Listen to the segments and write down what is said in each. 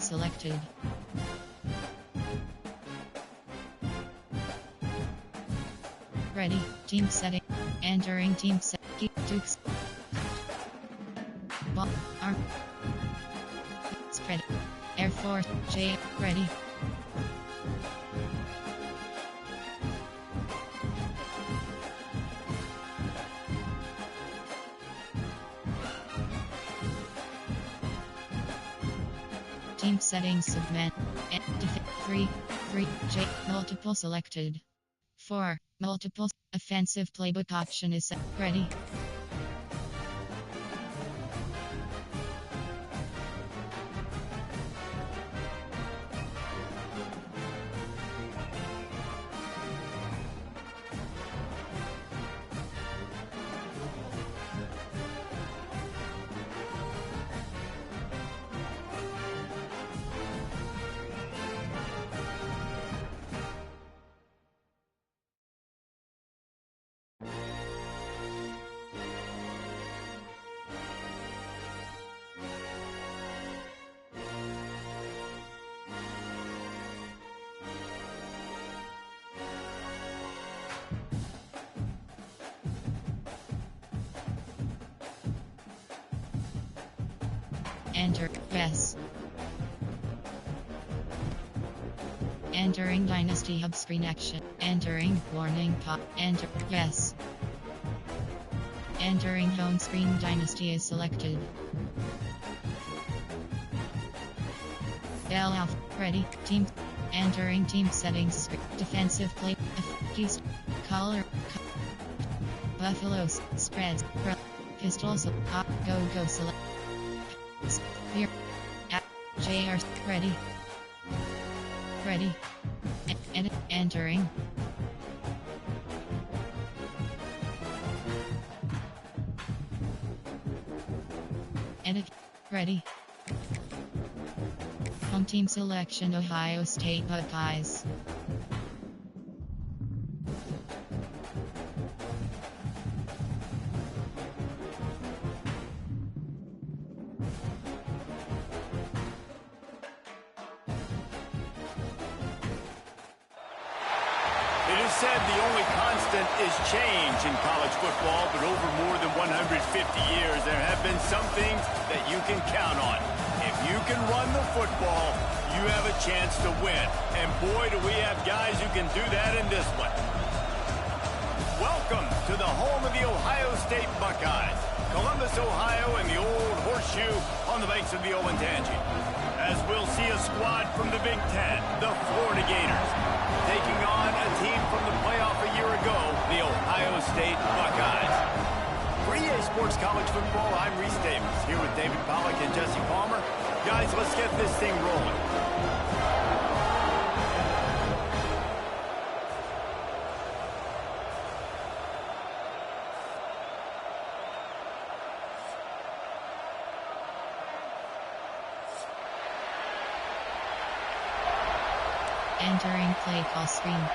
selected. Ready, team setting. Entering team set. Dukes. Ball. Arm. Spread. Air Force. J. Ready. Team settings submit. 3. J. Multiple selected. 4. Multiple. Offensive playbook option is set. Ready. Enter. Yes. Entering Dynasty Hub screen action. Entering warning pop. Enter. Yes. Entering home screen Dynasty is selected. Alpha. Ready. Team. Entering team settings. Defensive play. East. Color. Buffaloes. Spreads. Pistols. Go select. Here. JR. Ready. Ready. Edit. Entering. Edit. Ready. Home team selection Ohio State Buckeyes. It is said the only constant is change in college football, but over more than 150 years, there have been some things that you can count on. If you can run the football, you have a chance to win. And boy, do we have guys who can do that in this one. Welcome to the home of the Ohio State Buckeyes, Columbus, Ohio, and the old horseshoe on the banks of the Olentangy. As we'll see a squad from the Big Ten, the Florida Gators, taking on a team from the playoff a year ago, the Ohio State Buckeyes. For EA Sports College Football, I'm Reese Davis, here with David Pollack and Jesse Palmer. Guys, let's get this thing rolling. Entering play call screen.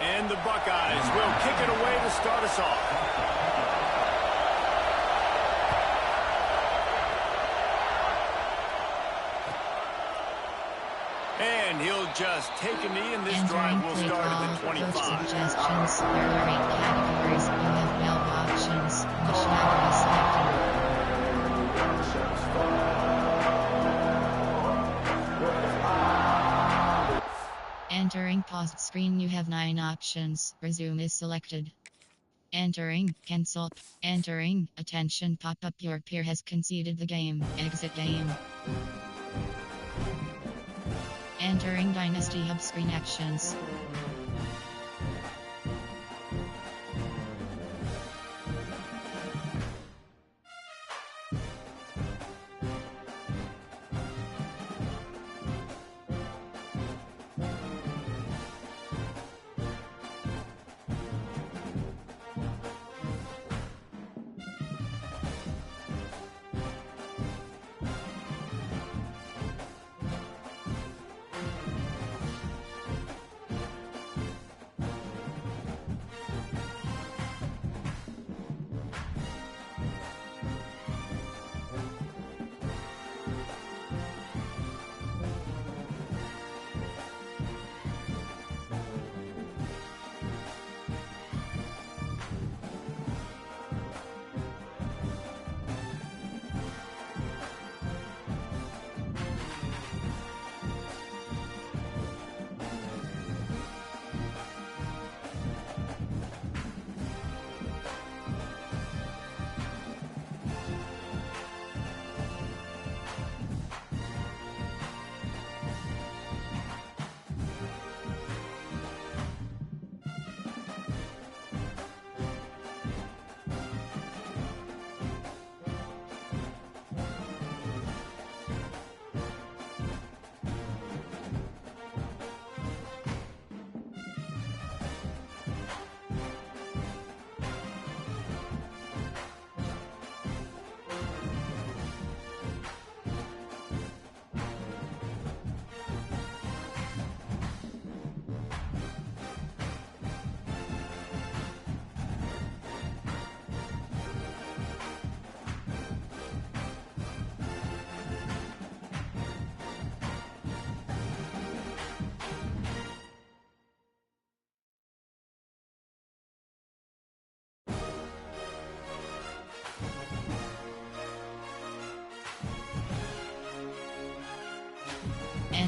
And the Buckeyes will kick it away to start us off. And he'll just take a knee, and this drive will start at the 25. Coach suggestions. There are 8 categories. You have help options. Nationality selected. Entering paused screen, you have 9 options. Resume is selected. Entering cancel. Entering attention pop-up, your peer has conceded the game. Exit game. Entering Dynasty Hub screen actions.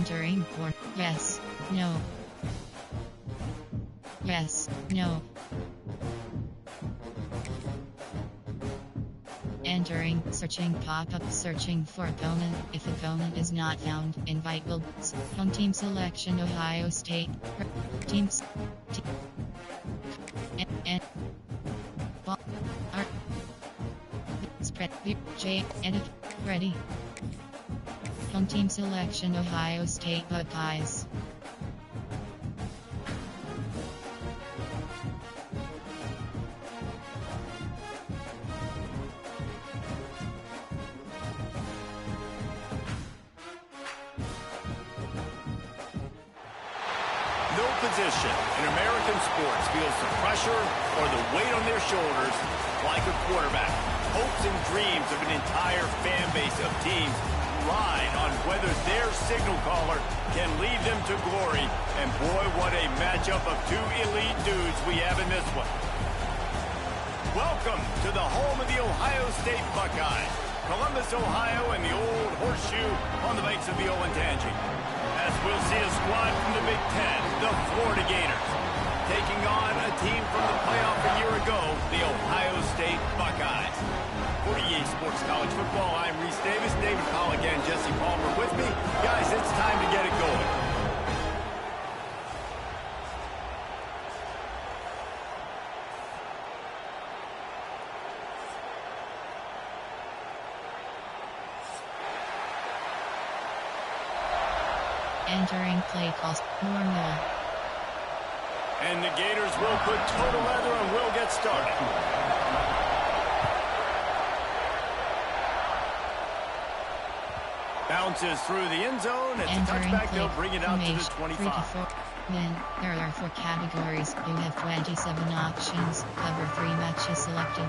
Entering or yes, no. Yes, no. Entering, searching pop-up, searching for opponent. If opponent is not found, invite will. Home team selection Ohio State. Teams. And ball. Art. Spread. J. Edit. Ready. Home team selection Ohio State Buckeyes. No position in American sports feels the pressure or the weight on their shoulders like a quarterback. Hopes and dreams of an entire fan base of teams ride on whether their signal caller can lead them to glory. And boy, what a matchup of two elite dudes we have in this one. Welcome to the home of the Ohio State Buckeyes, Columbus, Ohio, and the Old Horseshoe on the banks of the Olentangy. As we'll see a squad from the Big Ten, the Florida Gators, taking on a team from the playoff a year ago, the Ohio State Buckeyes. For EA Sports College Football, I'm Reese Davis, David Pollock, and Jesse Palmer with me. Guys, it's time to get it going. Entering play cost normal. And the Gators will put total leather and will get started. Bounces through the end zone. It's a touchback. They'll bring it out to the 25. Then there are 4 categories. You have 27 options. Cover 3 matches selected.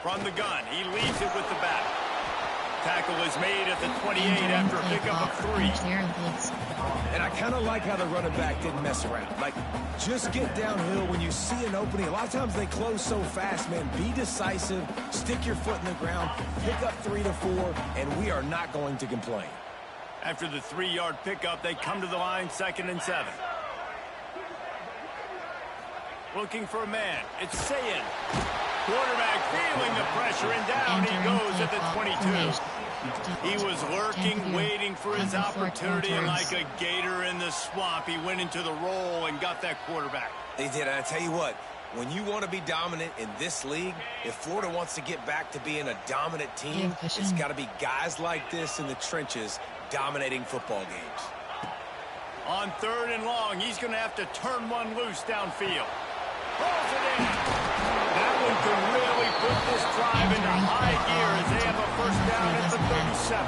From the gun, he leads it with the back. Tackle is made at the 28 after a pickup of 3. And I kind of like how the running back didn't mess around. Like, just get downhill when you see an opening. A lot of times they close so fast, man. Be decisive, stick your foot in the ground, pick up 3 to 4, and we are not going to complain. After the 3-yard pickup, they come to the line, 2nd and 7. Looking for a man. It's Sayin. Quarterback feeling the pressure, and down he goes at the 22. He was lurking, waiting for his opportunity, and like a gator in the swamp, he went into the roll and got that quarterback. They did, and I tell you what, when you want to be dominant in this league, if Florida wants to get back to being a dominant team, it's got to be guys like this in the trenches dominating football games. On 3rd and long, he's going to have to turn one loose downfield. Pulls it in. That one could really put this drive into high gear as they have a first down at the 37.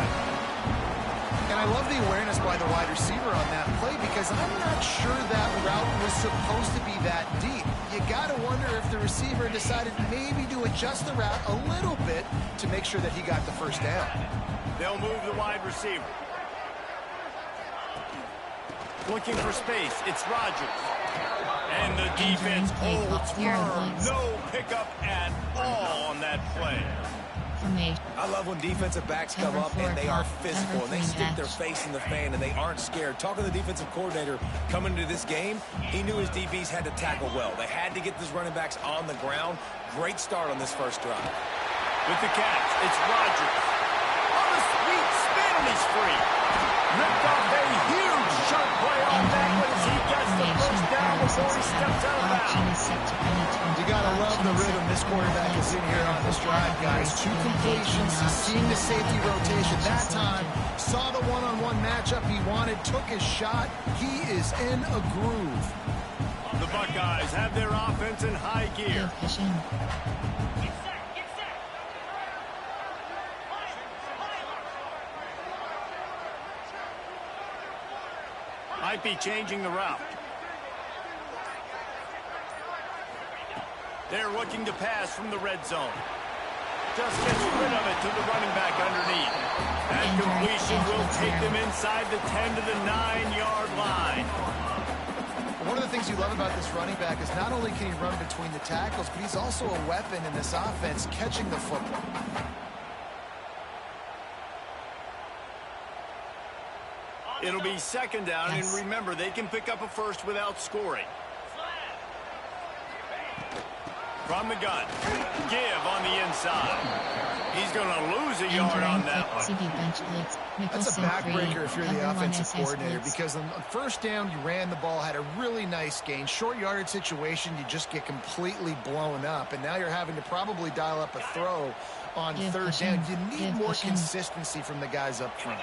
And I love the awareness by the wide receiver on that play because I'm not sure that route was supposed to be that deep. You got to wonder if the receiver decided maybe to adjust the route a little bit to make sure that he got the first down. They'll move the wide receiver. Looking for space, it's Rodgers. And the defense holds firm. No pickup at all on that play. I love when defensive backs come up and they are physical and they stick their face in the fan and they aren't scared. Talking to the defensive coordinator coming into this game, he knew his DBs had to tackle well. They had to get these running backs on the ground. Great start on this first drive. With the catch, it's Rodgers. On a sweet spin, and he's free. Ripped off a huge sharp play on that one as he gets the first down before he steps out of bounds. You gotta love the rhythm this quarterback is in here on this drive, guys. 2 completions, seeing the safety rotation. That time, saw the one-on-one matchup he wanted, took his shot. He is in a groove. The Buckeyes have their offense in high gear. Might be changing the route. They're looking to pass from the red zone. Just gets rid of it to the running back underneath. That completion will take them inside the 10 to the 9-yard line. One of the things you love about this running back is not only can he run between the tackles, but he's also a weapon in this offense catching the football. It'll be second down, and remember, they can pick up a first without scoring. From the gun, give on the inside. He's going to lose a yard on that one. That's a backbreaker if you're the offensive coordinator, because on first down, you ran the ball, had a really nice gain. Short yardage situation, you just get completely blown up, and now you're having to probably dial up a throw on third down. You need more consistency from the guys up front.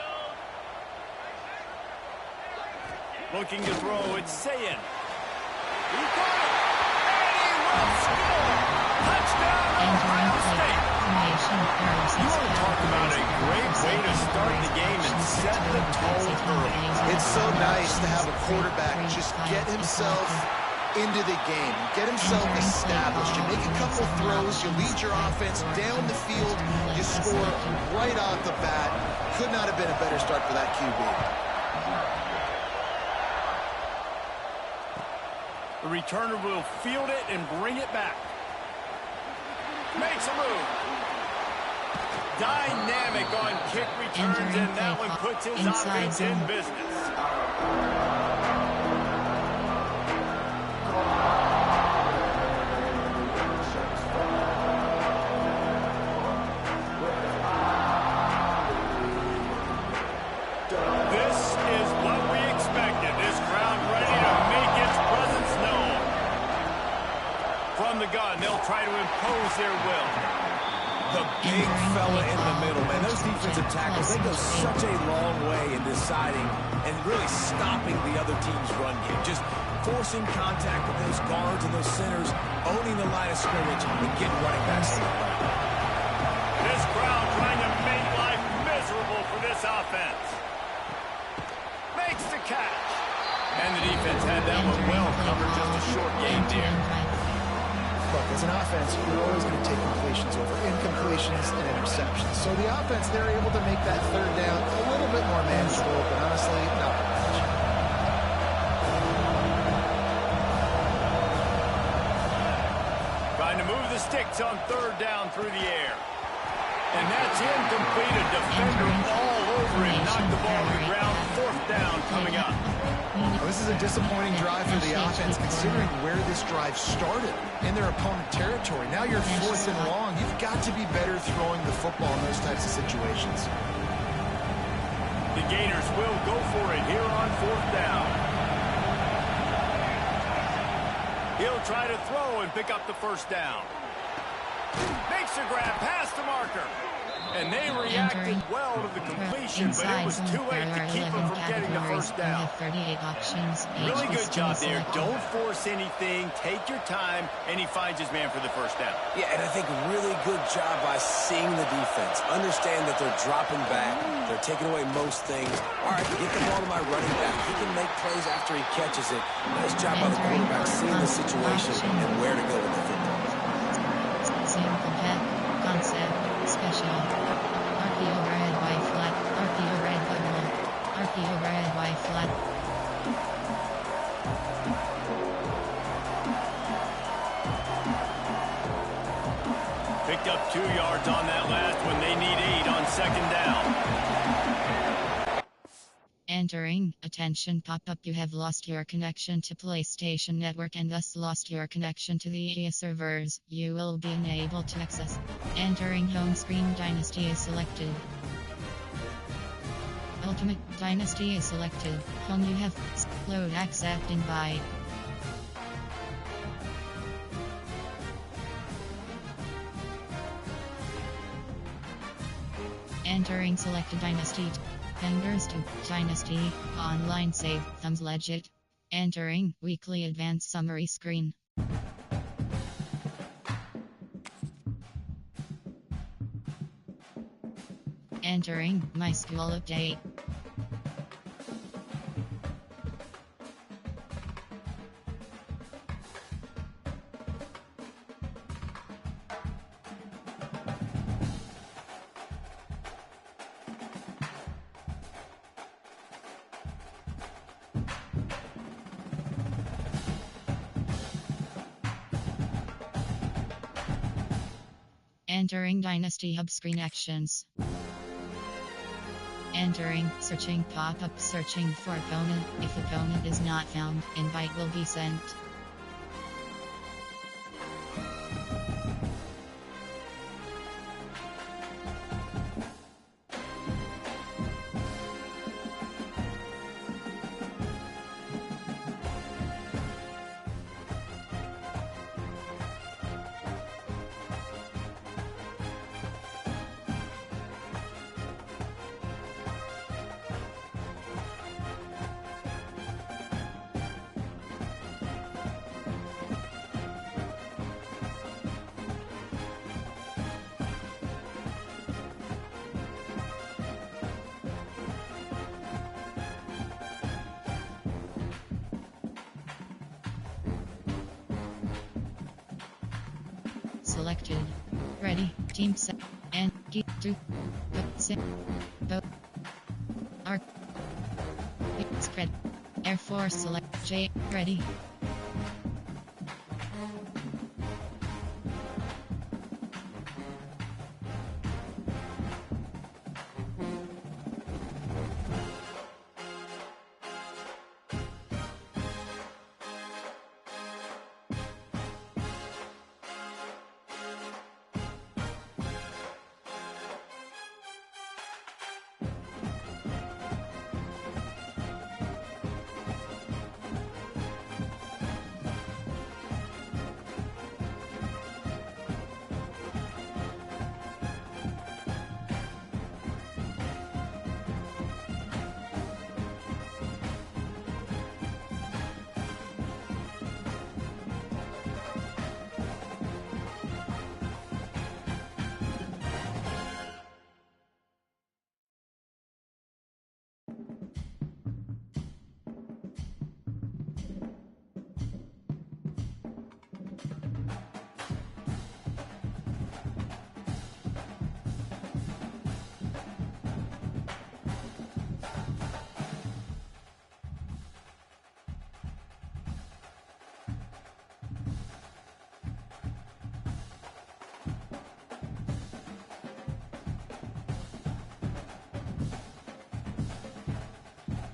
Looking to throw, it's Sayin. He got it, and he will score. Touchdown, Ohio State. You want to talk about a great way to start the game and set the tone early. It's so nice to have a quarterback just get himself into the game, get himself established. You make a couple throws, you lead your offense down the field, you score right off the bat. Could not have been a better start for that QB. The returner will field it and bring it back. Makes a move. Dynamic on kick returns, and that one puts his offense in business. This is what we expected. This crowd ready to make its presence known. From the gun, they'll try to impose their will. The big fella in the middle, man. Those defensive tackles, they go such a long way in deciding and really stopping the other team's run game. Just forcing contact with those guards and those centers, owning the line of scrimmage, and getting running backs on the ground. This crowd trying to make life miserable for this offense. Makes the catch. And the defense had that one well covered, just a short game there. Look, as an offense, you're always going to take completions over incompletions and interceptions. So the offense, they're able to make that third down a little bit more manageable, but honestly, not much. Trying to move the sticks on third down through the air. And that's incomplete. A defender all over him. Knocked the ball to the ground. Fourth down coming up. Well, this is a disappointing drive for the offense, considering where this drive started in their opponent territory. Now you're fourth and long. You've got to be better throwing the football in those types of situations. The Gators will go for it here on fourth down. He'll try to throw and pick up the first down. Makes a grab past the marker. And they reacted well to the completion, but it was too late to keep them from getting the first down. Really good job there. Don't force anything. Take your time, and he finds his man for the first down. Yeah, and I think really good job by seeing the defense. Understand that they're dropping back. They're taking away most things. All right, get the ball to my running back. He can make plays after he catches it. Nice job by the quarterback seeing the situation and where to go with the football. Simple head, concept, special. RP overhead Y flat, RP overhead bubble, RP overhead Y flat. Picked up 2 yards on that last one. They need 8 on second down. Entering, attention pop-up. You have lost your connection to PlayStation Network and thus lost your connection to the EA servers. You will be unable to access. Entering home screen, Dynasty is selected. Ultimate Dynasty is selected. Home you have load accept invite. Entering selected Dynasty. Fingers to Dynasty, online save, thumbs legit. Entering weekly advanced summary screen. Entering my school update. Entering Dynasty Hub screen actions. Entering, searching pop-up, searching for opponent. If opponent is not found, invite will be sent. Selected. Ready. Team set. And get through. Go. Sit. Go. R. Spread. Air Force select. J. Ready.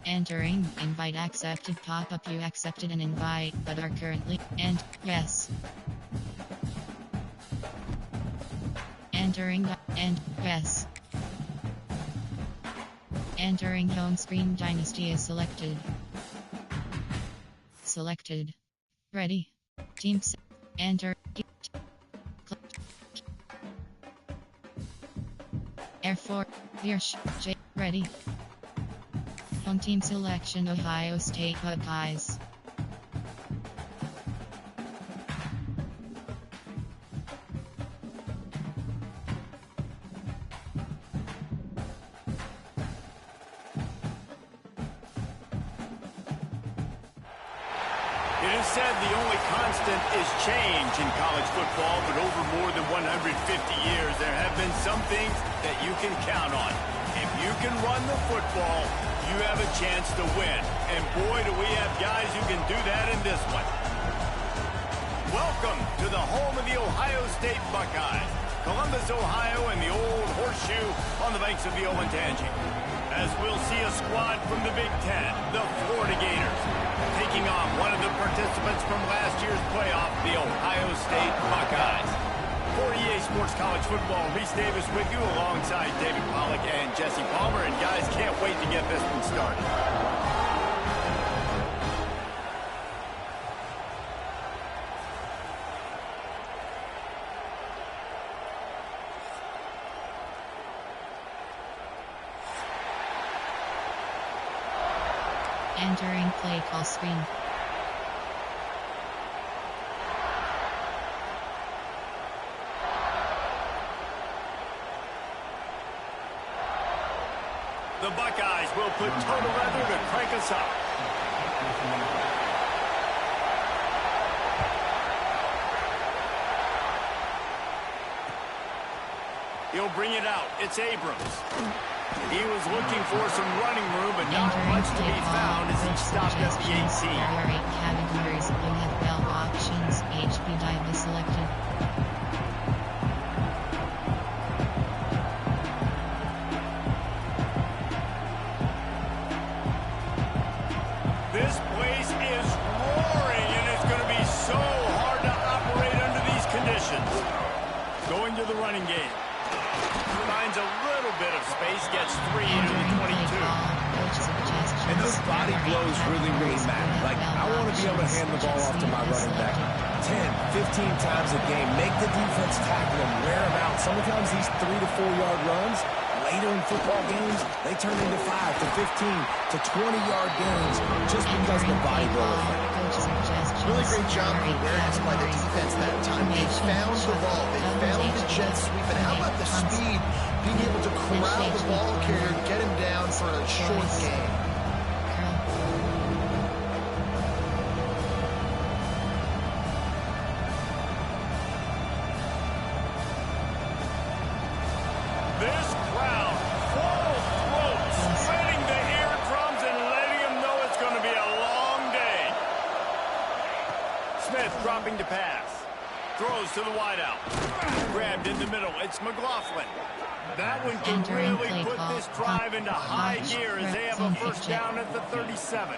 Entering, invite accepted pop-up. You accepted an invite, but are currently, and, yes. Entering, and, yes. Entering home screen. Dynasty is selected. Selected. Ready. Team set. Enter. Air Force. J. Ready. Home team selection. Ohio State Buckeyes. It is said the only constant is change in college football, but over more than 150 years, there have been some things that you can count on. If you can run the football, you have a chance to win. And boy, do we have guys who can do that in this one. Welcome to the home of the Ohio State Buckeyes, Columbus, Ohio, and the Old Horseshoe on the banks of the Olentangy. As we'll see a squad from the Big Ten, the Florida Gators, taking on one of the participants from last year's playoff, the Ohio State Buckeyes. For EA Sports College Football, Reese Davis with you alongside David Pollack and Jesse Palmer. And guys, can't wait to get this one started. Entering play call screen. The Buckeyes will put total leather to crank us up. He'll bring it out. It's Abrams. He was looking for some running room, but not much to be found as he stopped at the 18. There are 8 categories. You have bell options. HP dive is selected. going to the running game. Finds a little bit of space, gets 3 into the 22. And those body blows really matter. Like, I want to be able to hand the ball off to my running back 10, 15 times a game. Make the defense tackle them, wear them out. Sometimes these 3 to 4 yard runs, later in football games, they turn into 5 to 15 to 20-yard gains just because the body blow effect. Really great job of awareness by the defense that time. They found the ball. They found the jet sweep. And how about the speed? Being able to corral the ball carrier, get him down for a short gain. This crowd, full throat, spreading the eardrums and letting them know it's going to be a long day. Smith dropping to pass. Throws to the wideout. Grabbed in the middle. It's McLaughlin. That one can really put this drive into high gear as they have a first down at the 37.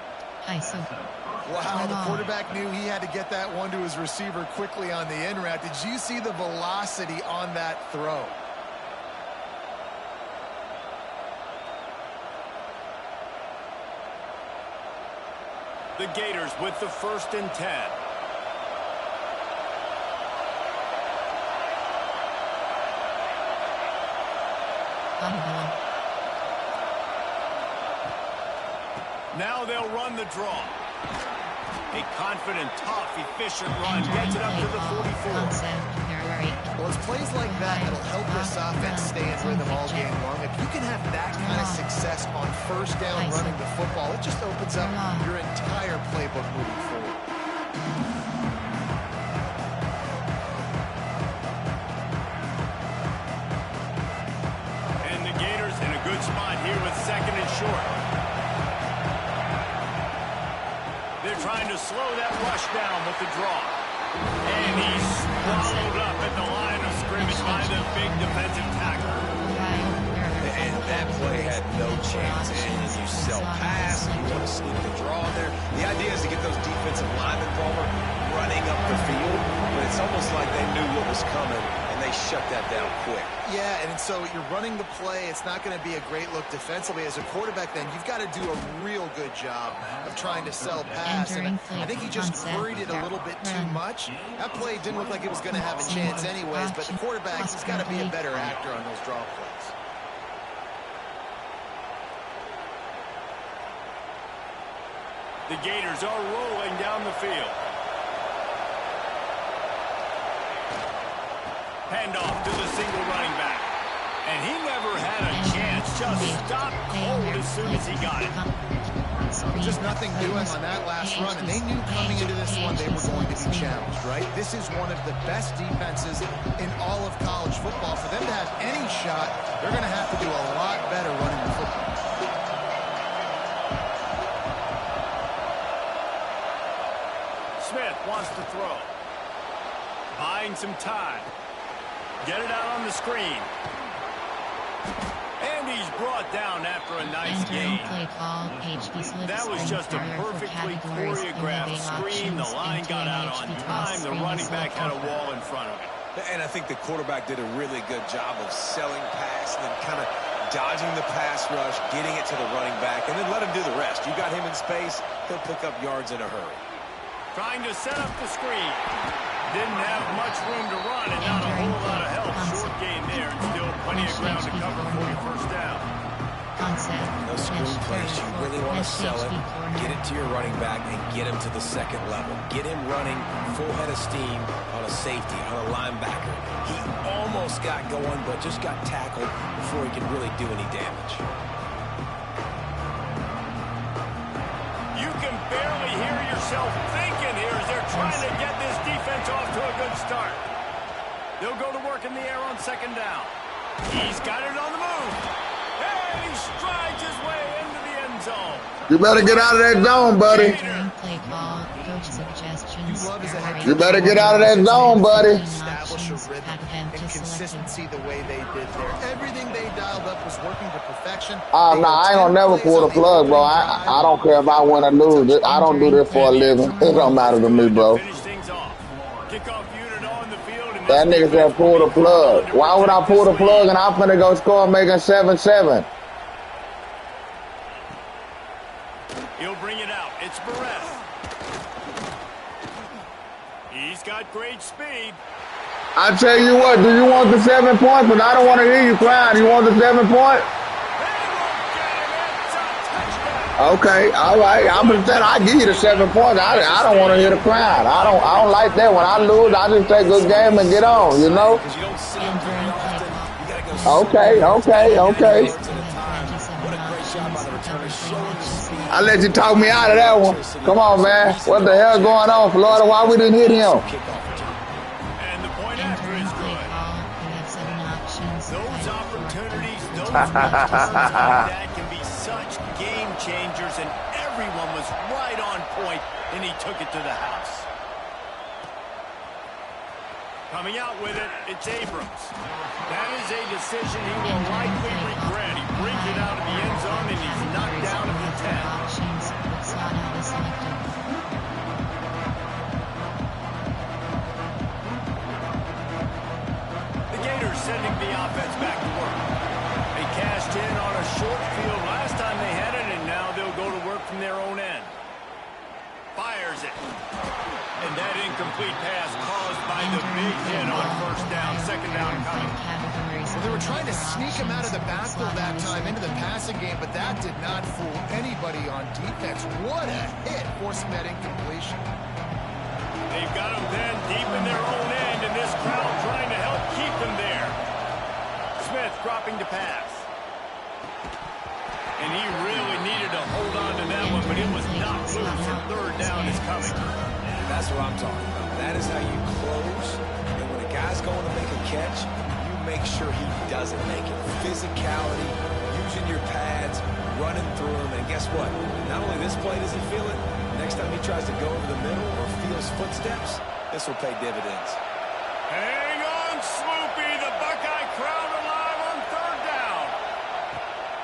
Wow, the quarterback knew he had to get that one to his receiver quickly on the in route. Did you see the velocity on that throw? The Gators with the 1st and 10. Now they'll run the draw. A confident, tough, efficient run gets it up to the 44. Well, it's plays like that that'll help this offense stay in rhythm all game long. If you can have that kind of success on first down running the football, it just opens up your entire playbook moving forward. And the Gators in a good spot here with 2nd and short. They're trying to slow that rush down with the draw. And he's swallowed up at the line of scrimmage by the big defensive tackle. And that play had no chance. And you sell pass, you want to sneak the draw there. The idea is to get those defensive linemen, Palmer, running up the field. But it's almost like they knew what was coming, and they shut that down quick. Yeah, and so you're running the play. It's not going to be a great look defensively. As a quarterback, then, you've got to do a real good job of trying to sell pass. And I think he just hurried it a little bit too much. That play didn't look like it was going to have a chance anyways, but the quarterback has got to be a better actor on those draw plays. The Gators are rolling down the field. Handoff to the single running back. And he never had a chance. Just stopped cold as soon as he got it. Just nothing doing on that last run. And they knew coming into this one they were going to be challenged, right? This is one of the best defenses in all of college football. For them to have any shot, they're going to have to do a lot better running the football. Smith wants to throw. Buying some time. Get it out on the screen. And he's brought down after a nice game. That was just a perfectly choreographed screen. The line got out on time. The running back had a wall in front of him. And I think the quarterback did a really good job of selling pass and then kind of dodging the pass rush, getting it to the running back, and then let him do the rest. You got him in space, he'll pick up yards in a hurry. Trying to set up the screen. Didn't have much room to run and not a whole lot of help. Short gain there and still plenty of ground to cover for your first down. Those screen plays, you really want to sell it, get it to your running back, and get him to the 2nd level. Get him running full head of steam on a safety, on a linebacker. He almost got going, but just got tackled before he could really do any damage. You can barely hear yourself thinking here as they're trying to get this defense off to a good start. They'll go to work in the air on 2nd down. He's got it on the move. And he strides his way into the end zone. You better get out of that zone, buddy. You better get out of that zone, buddy. Establish a rhythm and consistency the way they did there. Everything they dialed up was working to perfection. Oh, no, I ain't gonna never pull the plug, bro. I don't care if I win or lose. I don't do this for a living. It don't matter to me, bro. Finish things off. Kickoff unit on the field. And That nigga said pull the plug. Why would I pull the plug and I'm finna go score making 7-7? He'll bring it out. It's Barrett. He's got great speed. I tell you what, do you want the 7 points? But I don't want to hear you crying. You want the 7 point? Okay, all right. I'm just saying I give you the 7 points. I don't want to hear the crying. I don't like that. When I lose, I just say good game and get on. You know? Okay. I let you talk me out of that one. Come on, man. What the hell going on, Florida? Why we didn't hit him? And the point after is good. Those opportunities, those touchdowns like that can be such game changers, and everyone was right on point, and he took it to the house. Coming out with it, it's Abrams. That is a decision he will likely regret. He brings it out of the end zone, and he's knocked down at the 10. The Gators sending the offense back to work. They cashed in on a short field last time they had it, and now they'll go to work from their own end. Fires it. And that incomplete pass caused by the big hit on first down, second down coming. Well, they were trying to sneak him out of the backfield that time into the passing game, but that did not fool anybody on defense. What a hit, forcing that incompletion. They've got him then deep in their own end, and this crowd trying to help keep them there. Smith dropping to pass. And he really needed to hold on to that one, but it was not loose, and third down is coming. That's what I'm talking about. That is how you close. And when a guy's going to make a catch, you make sure he doesn't make it. Physicality, using your pads, running through him. And guess what? Not only this play does he feel it, next time he tries to go over the middle or feels footsteps, this will pay dividends. Hang on, Swoopy. The Buckeye crowd alive on third down.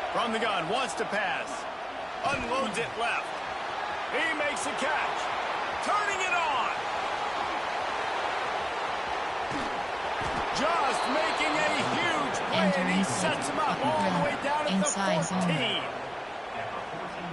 From the gun, wants to pass. Unloads it left. He makes a catch. Turning it on. Just making a huge play, and he sets him up all the way down at the 14.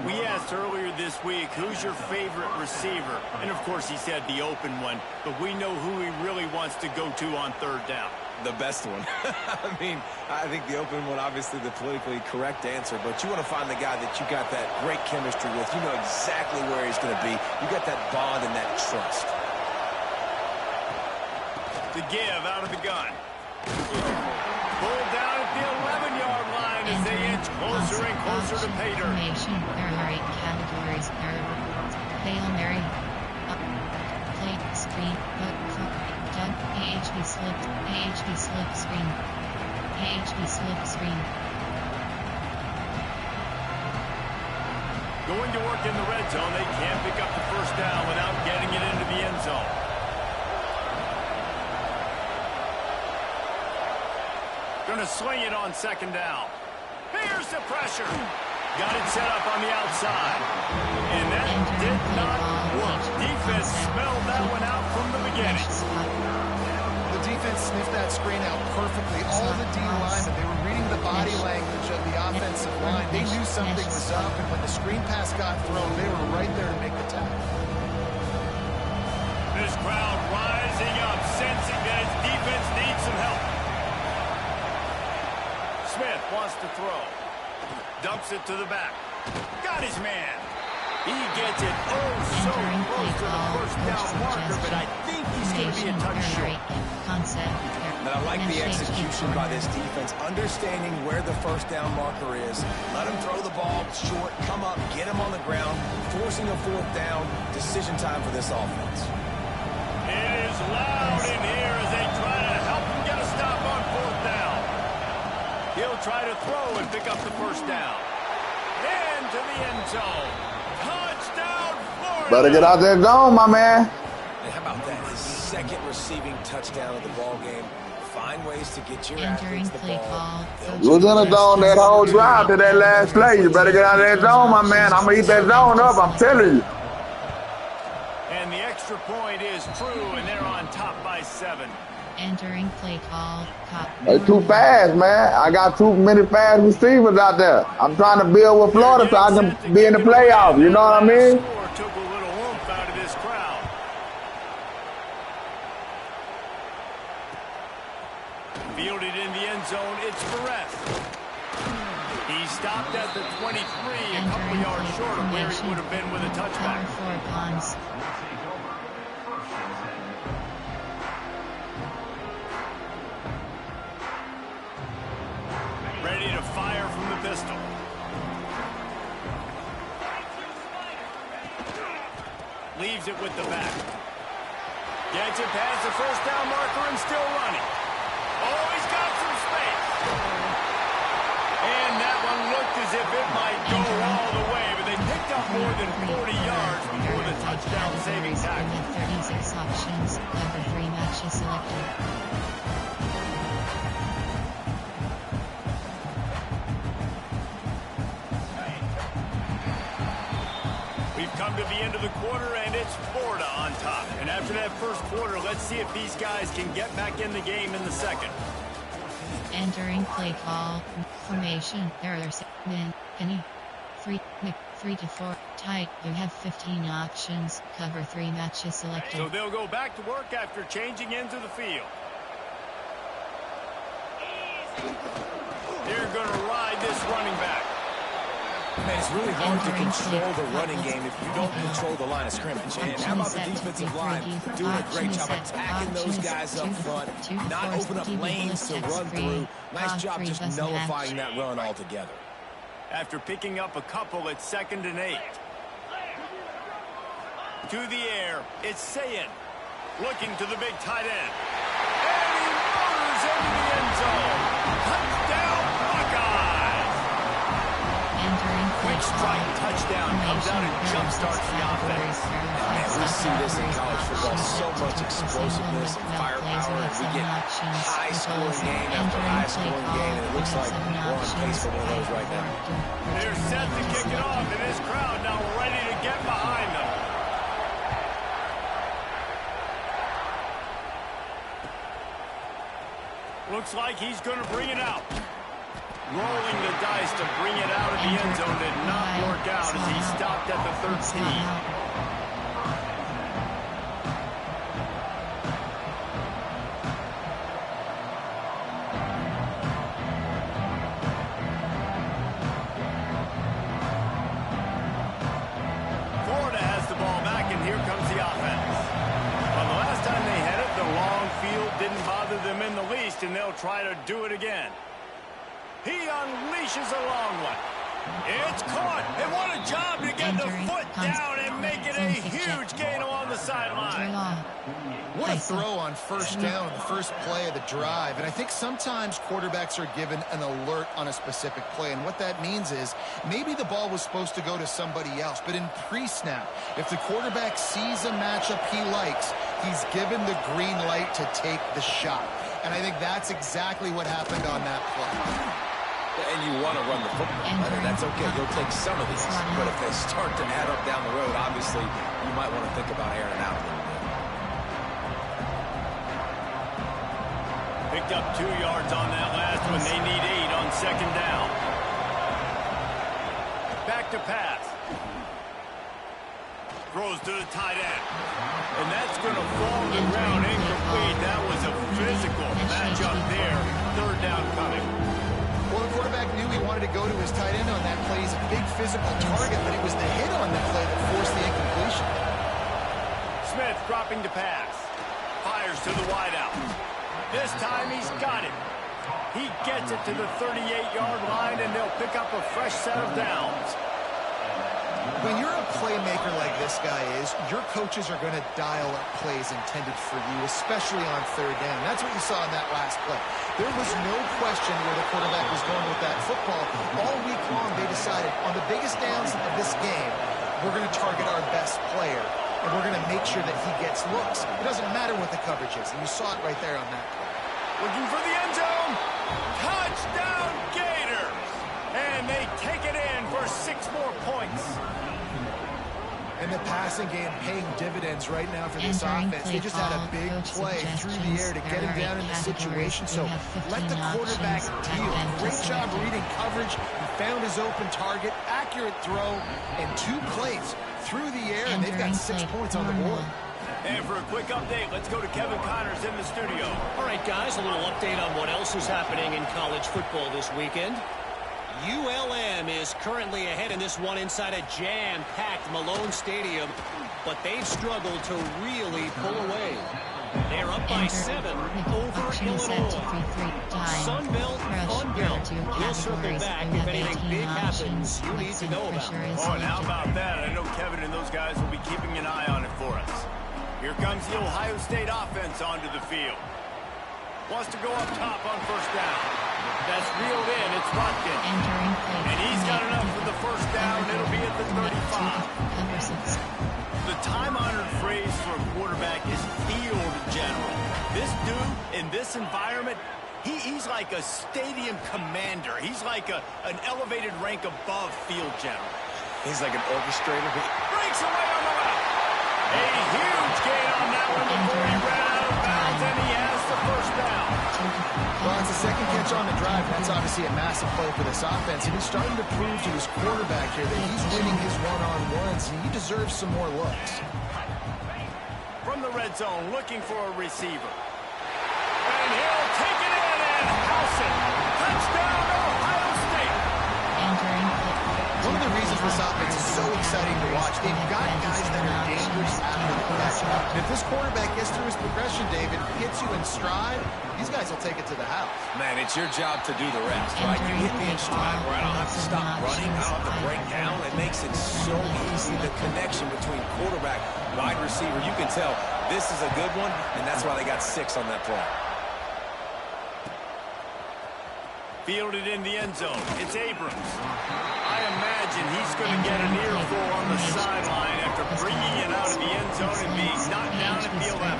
We asked earlier this week, who's your favorite receiver? And, of course, he said the open one, but we know who he really wants to go to on third down. The best one. I mean, I think the open one, obviously the politically correct answer, but you want to find the guy that you got that great chemistry with. You know exactly where he's going to be. You got that bond and that trust. To give out of the gun. Pulled down at the 11-yard line as they inch closer and closer to pay dirt. Categories are Hail Mary, play, screen, Doug, AHB slip screen, AHB slip screen. Going to work in the red zone, they can't pick up the first down without getting it into the end zone. Going to swing it on second down. Here's the pressure. Got it set up on the outside. And that did not work. Defense smelled that one out from the beginning. The defense sniffed that screen out perfectly. All the D linemen, they were reading the body language of the offensive line. They knew something was up, and when the screen pass got thrown, they were right there to make the tackle. This crowd rising up, sensing that its defense needs some help. Smith wants to throw. Dumps it to the back. Got his man. He gets it so close to the first down marker, but I think he's going to be a touch short. But I like the execution by this defense, understanding where the first down marker is. Let him throw the ball short, come up, get him on the ground, forcing a fourth down. Decision time for this offense. It is loud in here as they try to help him get a stop on fourth down. He'll try to throw and pick up the first down. Into the end zone. Touchdown, Florida. Better get out that zone, my man. And how about that? His second receiving touchdown of the ball game. Find ways to get your athletes the ball. You was in the zone that whole drive to that last play. You better get out of that zone, my man. I'm going to eat that zone up, I'm telling you. And the extra extra point is true, and they're on top by 7. Entering play call. It's too fast, man. I got too many fast receivers out there. I'm trying to build with Florida so I can be in the playoffs. You know what I mean? Took a little oomph out of this crowd. Fielded in the end zone. It's Perez. He stopped at the 23, a couple yards short of where he would have been with a touchback. Ready to fire from the pistol. Leaves it with the back. Gets it past the first down marker and still running. Oh, he's got some space. And that one looked as if it might go all the way, but they picked up more than 40 yards before the touchdown-saving tackle. 36 options, cover 3 matches selected. We've come to the end of the quarter, and it's Florida on top. And after that first quarter, let's see if these guys can get back in the game in the second. Entering play call. Formation. Errors. Min. Penny. 3 to 4. Tight. You have 15 options. Cover 3 matches selected. So they'll go back to work after changing into the field. They're going to ride this running back. Man, it's really hard to control the running game if you don't control the line of scrimmage. And how about the defensive line doing a great job attacking those guys up front, not open up lanes to run through. Nice job just nullifying that run altogether. After picking up a couple, it's 2nd and 8. To the air, it's Sayin. Looking to the big tight end. And he motors into the end zone. Touchdown, Buckeyes! Quick strike touchdown comes out and jump-starts the offense. Man, we see this in college football, so much explosiveness and firepower. We get high-scoring game after high-scoring game, and it looks like we're on pace for one of those right now. They're set to kick it off, and this crowd now ready to get behind them. Looks like he's going to bring it out. Rolling the dice to bring it out of the end zone did not work out as he stopped at the 13. Florida has the ball back, and here comes the offense. Well, the last time they had it, the long field didn't bother them in the least, and they'll try to do it again. He unleashes a long one. It's caught. And what a job to get the foot down and make it a huge gain along the sideline. What a throw on first down, the first play of the drive. And I think sometimes quarterbacks are given an alert on a specific play. And what that means is maybe the ball was supposed to go to somebody else. But in pre-snap, if the quarterback sees a matchup he likes, he's given the green light to take the shot. And I think that's exactly what happened on that play. And you want to run the football, and that's okay. You'll take some of these. But if they start to add up down the road, obviously, you might want to think about airing out a little bit. Picked up 2 yards on that last one. They need 8 on 2nd down. Back to pass. Throws to the tight end. And that's going to fall to the ground incomplete. That was a physical matchup there. 3rd down coming. Well, the quarterback knew he wanted to go to his tight end on that play. He's a big physical target, but it was the hit on the play that forced the incompletion. Smith dropping to pass. Fires to the wideout. This time he's got it. He gets it to the 38-yard line, and they'll pick up a fresh set of downs. When you're a playmaker like this guy is, your coaches are going to dial up plays intended for you, especially on 3rd down. That's what you saw in that last play. There was no question where the quarterback was going with that football. All week long, they decided on the biggest downs of this game, we're going to target our best player, and we're going to make sure that he gets looks. It doesn't matter what the coverage is, and you saw it right there on that play. Looking for the end zone. Touchdown, Gators! And they take it in for 6 more points. And the passing game paying dividends right now for this offense. They just had a big play through the air to get him down in the situation. So let the quarterback deal. Great job reading coverage. He found his open target, accurate throw, and 2 plays through the air, and they've got 6 points on the board. And for a quick update, let's go to Kevin Connors in the studio. All right, guys, a little update on what else is happening in college football this weekend. ULM is currently ahead in this one inside a jam-packed Malone Stadium, but they've struggled to really pull away. They're up by 7 over Illinois. Sunbelt, Funbelt. We'll circle back if anything big happens you need to know about. Oh, and how about that? I know Kevin and those guys will be keeping an eye on it for us. Here comes the Ohio State offense onto the field. Wants to go up top on first down. That's reeled in. It's Rotkin. And he's got enough for the first down. It'll be at the 35. The time-honored phrase for a quarterback is field general. This dude, in this environment, he's like a stadium commander. He's like an elevated rank above field general. He's like an orchestrator. Breaks away on the left. A huge gain on that one before he ran out of bounds, and he has the first down. Well, it's a second catch on the drive. That's obviously a massive play for this offense, and he's starting to prove to his quarterback here that he's winning his one-on-ones, and he deserves some more looks. From the red zone, looking for a receiver. And he'll take it in and house it. Touchdown, Ohio State. One of the reasons this offense is so exciting to watch, they've got guys that are dangerous after the catch. And if this quarterback gets through his progression, David, hits you in stride, these guys will take it to the house. Man, it's your job to do the rest, right? You hit me in stride where I don't have to stop running, I don't have to break down. It makes it so easy. The connection between quarterback, wide receiver, you can tell this is a good one, and that's why they got 6 on that play. Fielded in the end zone. It's Abrams. I imagine he's going to get an earful on the sideline after bringing it out of the end zone and being knocked down at the 11.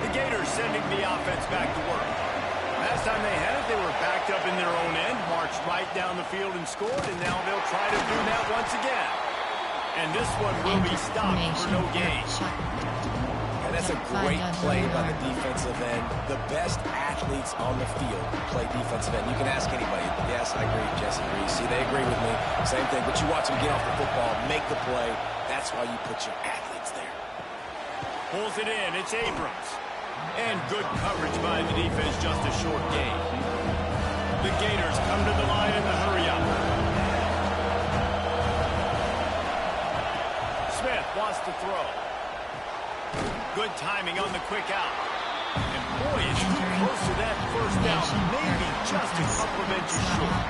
The Gators sending the offense back to work. Last time they had it, they were backed up in their own end, marched right down the field and scored, and now they'll try to do that once again. And this one will be stopped for no gain. And that's a great play by the defensive end. The best athletes on the field play defensive end. You can ask anybody. Yes, I agree. Jesse agrees. See, they agree with me. Same thing. But you watch them get off the football, make the play. That's why you put your athletes there. Pulls it in. It's Abrams. And good coverage by the defense, just a short gain. The Gators come to the line in the hurry-up. Smith wants to throw. Good timing on the quick out. And boy, it's too close to that first down. Maybe just a couple of inches short.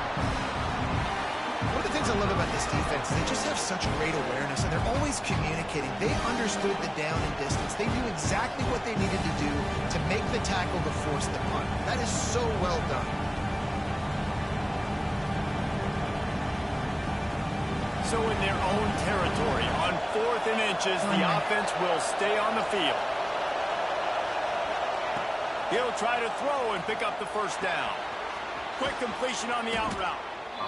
One of the things I love about this defense is they just have such great awareness, and they're always communicating. They understood the down and distance. They knew exactly what they needed to do to make the tackle to force the punt. That is so well done. So in their own territory, on 4th and inches, the offense will stay on the field. He'll try to throw and pick up the first down. Quick completion on the out route.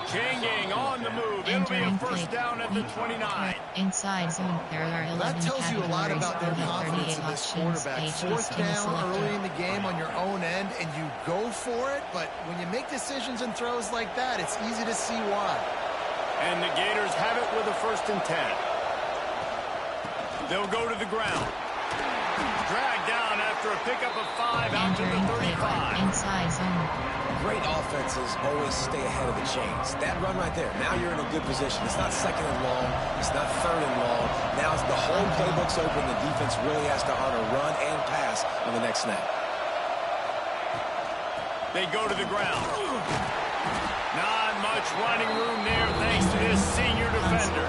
Changing on the move. It'll be a first down at the 29. Inside zone, there are 11 That tells you a lot about their confidence in this quarterback. 4th down early in the game on your own end, and you go for it, but when you make decisions and throws like that, it's easy to see why. And the Gators have it with a 1st and 10. They'll go to the ground. Dragged down after a pickup of 5 out to the 35. Inside zone. Great offenses always stay ahead of the chains. That run right there, now you're in a good position. It's not 2nd and long. It's not 3rd and long. Now the whole playbook's open. The defense really has to honor run and pass on the next snap. They go to the ground. Not much running room there thanks to this senior defender.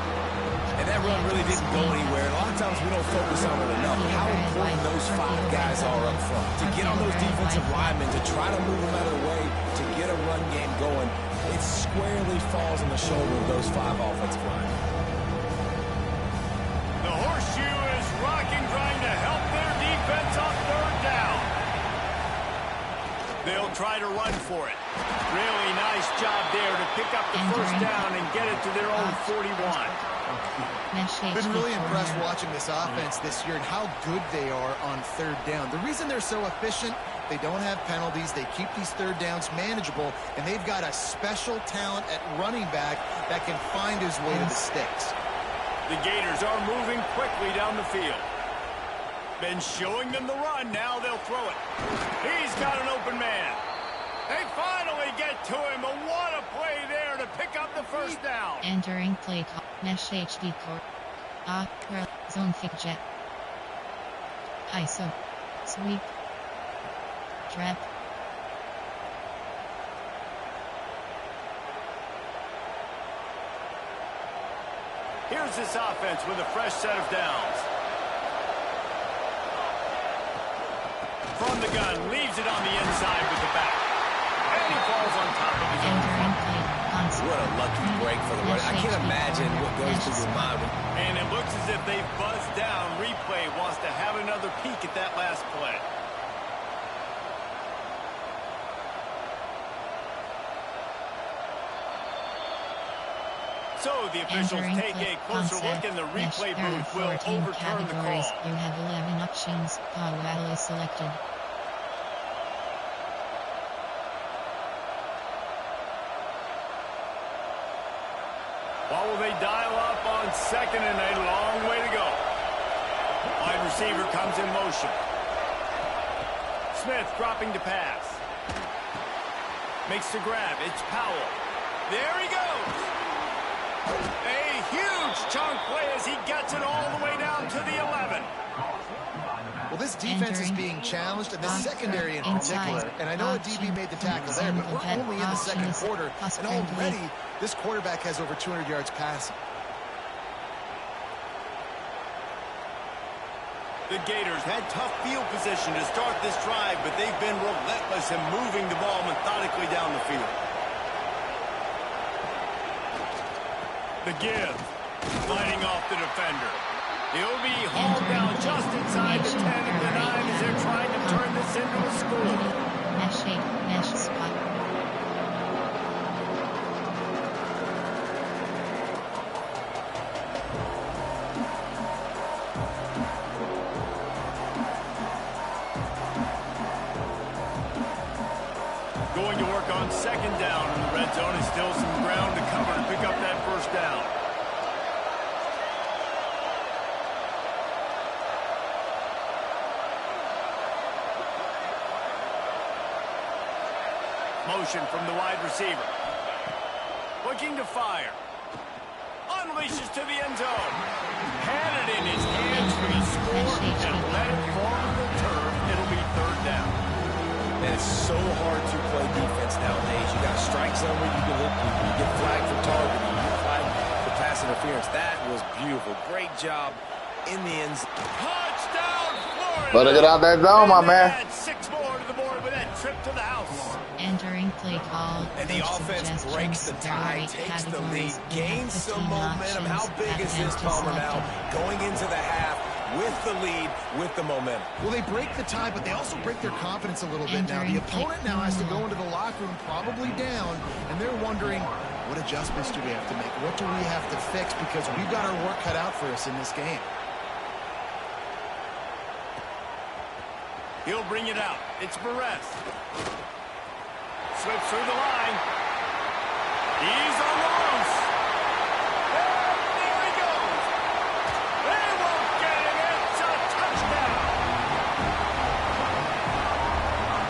And that run really didn't go anywhere. A lot of times we don't focus on it enough. How important those 5 guys are up front. To get on those defensive linemen, to try to move them out of the way, to get a run game going, it squarely falls on the shoulder of those 5 offensive linemen. The horseshoe Horseshoe is rocking, trying to help their defense on third down. They'll try to run for it. Really nice job there to pick up the first down and get it to their own 41. I've been really impressed watching this offense this year and how good they are on third down. The reason they're so efficient, they don't have penalties, they keep these third downs manageable, and they've got a special talent at running back that can find his way to the sticks. The Gators are moving quickly down the field. Been showing them the run, now they'll throw it. He's got an open man. They finally get to him, but what a play there to pick up the first down. Entering play call. Mesh HD core. Zone fig jet. ISO. Sweep. Trap. Here's this offense with a fresh set of downs. From the gun, leaves it on the inside with the back. And he falls on top of his own. What a lucky break for the runner. I can't imagine what goes through your mind. And it looks as if they've buzzed down. Replay wants to have another peek at that last play. So the officials take a closer look and the replay booth will overturn the call. You have 11 options. Powell is selected. What will they dial up on second and a long way to go? Wide receiver comes in motion. Smith dropping to pass. Makes the grab. It's Powell. There he goes. A huge chunk play as he gets it all the way down to the 11. Well, this defense is being challenged, and the secondary in particular. And I know a DB made the tackle there, but we're only in the second quarter, and already this quarterback has over 200 yards passing. The Gators had tough field position to start this drive, but they've been relentless in moving the ball methodically down the field. The give, fighting off the defender. He'll be hauled down just inside the 10 of the 9 as they're trying to turn this into a score. Mesh spot. Going to work on second down in the red zone. Is still some ground to cover to pick up that first down. Motion from the wide receiver. Looking to fire. Unleashes to the end zone. Had it in his hands for the score and let it fall on the turf. It'll be third down. And it's so hard to play defense nowadays. You got to strike somewhere, you get flagged for targeting, you get flagged for pass interference. That was beautiful. Great job in the end. Touchdown, Florida! Better get out that zone, my man. Add 6 more to the board with that trip to the house. Entering play call. And the offense breaks the tie, takes the lead, gains some momentum. How big is this, Palmer, now? Going into the half with the lead, with the momentum. Well, they break the tie, but they also break their confidence a little bit now. The opponent now has to go into the locker room probably down, and they're wondering, what adjustments do we have to make? What do we have to fix? Because we've got our work cut out for us in this game. He'll bring it out. It's Perez. Slips through the line. He's on the loose. And there he goes. They won't get him. It's a touchdown.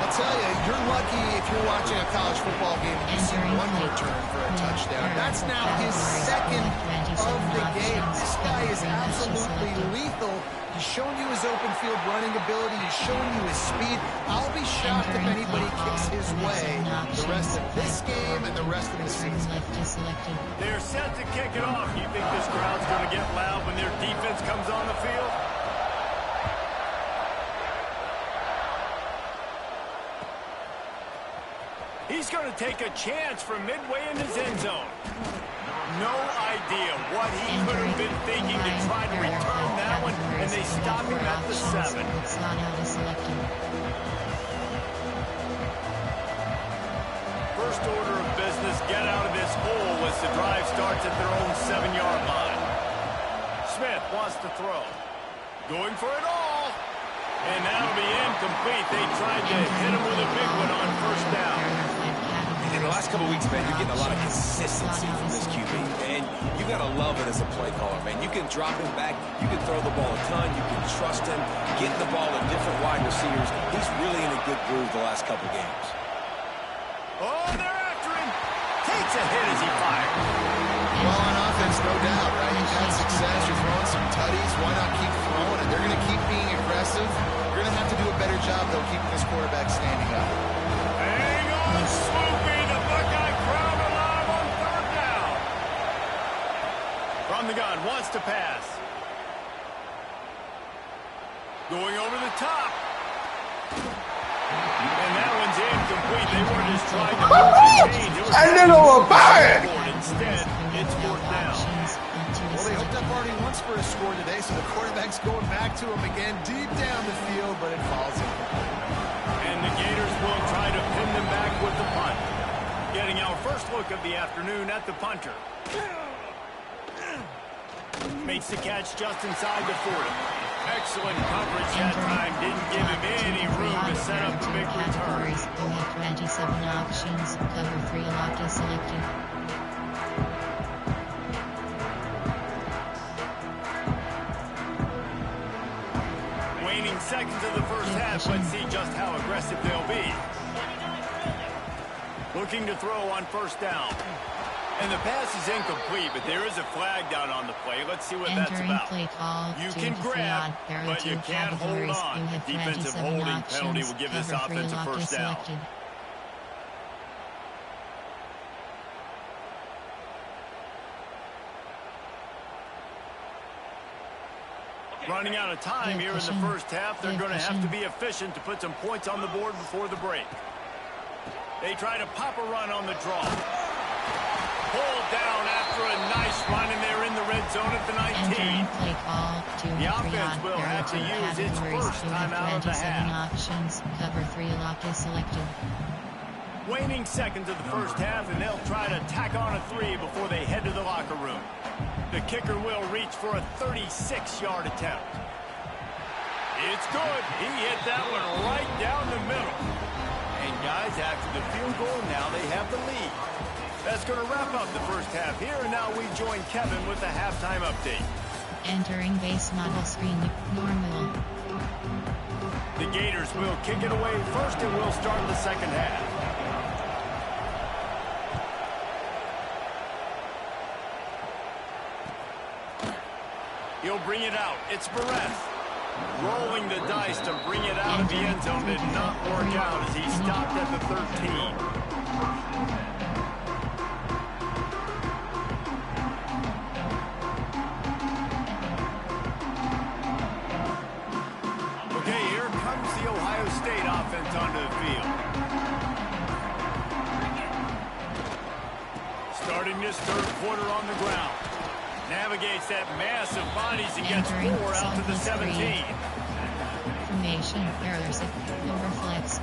I'll tell you, you're lucky if you're watching a college football game and you see one return for a touchdown. That's now his second of the game. This guy is absolutely lethal. He's shown you his open field running ability. He's shown you his speed. I'll be shocked if anybody kicks his way the rest of this game and the rest of the season. They're set to kick it off. You think this crowd's going to get loud when their defense comes on the field? He's going to take a chance from midway in his end zone. No idea what he could have been thinking to try to return that one. and they stop him at the 7. Slot out is selected. First order of business, get out of this hole as the drive starts at their own 7-yard line. Smith wants to throw. Going for it all. And that'll be incomplete. They tried to hit him with a big one on first down. In the last couple of weeks, man, you're getting a lot of consistency from this QB. And you got to love it as a play caller, man. You can drop him back. You can throw the ball a ton. You can trust him. Getting the ball to different wide receivers. He's really in a good groove the last couple games. Oh, they're after him. Takes a hit as he fires. Well, on offense, no doubt, right? You've had success. You're throwing some tutties. Why not keep throwing it? They're going to keep being aggressive. You're going to have to do a better job, though, keeping this quarterback standing up. Hang on, Swoopy. The Buckeye crowd alive on 3rd down. From the gun, wants to pass. Going over the top. And that one's incomplete. They were just trying to move the chains. That nigga was fired. Instead, it's 4th down. Well, they hooked up already once for a score today, so the quarterback's going back to him again deep down the field, but it falls in. And the Gators will try to pin them back with the punt. Getting our first look of the afternoon at the punter. Makes the catch just inside the 40. Excellent coverage that time. Didn't give him any room to set up the big return. You have 27 options. Cover 3 lock is selected. Waning seconds of the first half. Let's see just how aggressive they'll be. Looking to throw on 1st down. And the pass is incomplete, but there is a flag down on the play. Let's see what that's about. Play call, you can grab, but you can't hold on. Defensive holding penalty will give this offense a 1st down. Running out of time here in the first half. They're going to have to be efficient to put some points on the board before the break. They try to pop a run on the draw. Pulled down after a nice run, and they're in the red zone at the 19. Play call, the offense will have to use its first timeout of the half. Options. Cover 3 lock is selected. Waning seconds of the first half, and they'll try to tack on a 3 before they head to the locker room. The kicker will reach for a 36-yard attempt. It's good. He hit that one right down the middle. And guys, after the field goal, now they have the lead. That's going to wrap up the first half here, and now we join Kevin with the halftime update. Entering base model screen, normal. The Gators will kick it away first, and we'll start the second half. He'll bring it out. It's Barrett. Rolling the dice to bring it out of the end zone did not work out as he stopped at the 13. State offense onto the field. Starting this 3rd quarter on the ground. Navigates that mass of bodies and gets 4 out to the 17. Formation, errors, overflex.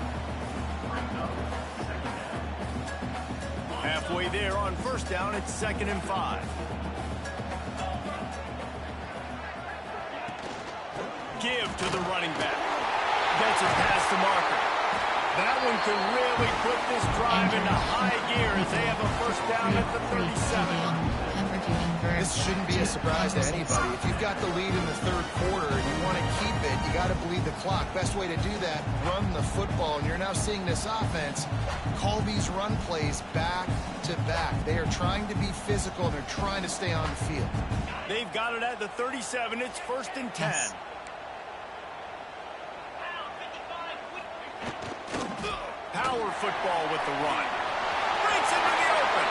Halfway there on 1st down, it's 2nd and 5. Give to the running back. Gets it past the marker. That one could really put this drive into high gear as they have a 1st down at the 37. This shouldn't be a surprise to anybody. If you've got the lead in the 3rd quarter and you want to keep it, you got to bleed the clock. Best way to do that, run the football. And you're now seeing this offense call these run plays back to back. They are trying to be physical, and they're trying to stay on the field. They've got it at the 37. It's 1st and 10. Yes. Power football with the run. Breaks into the open.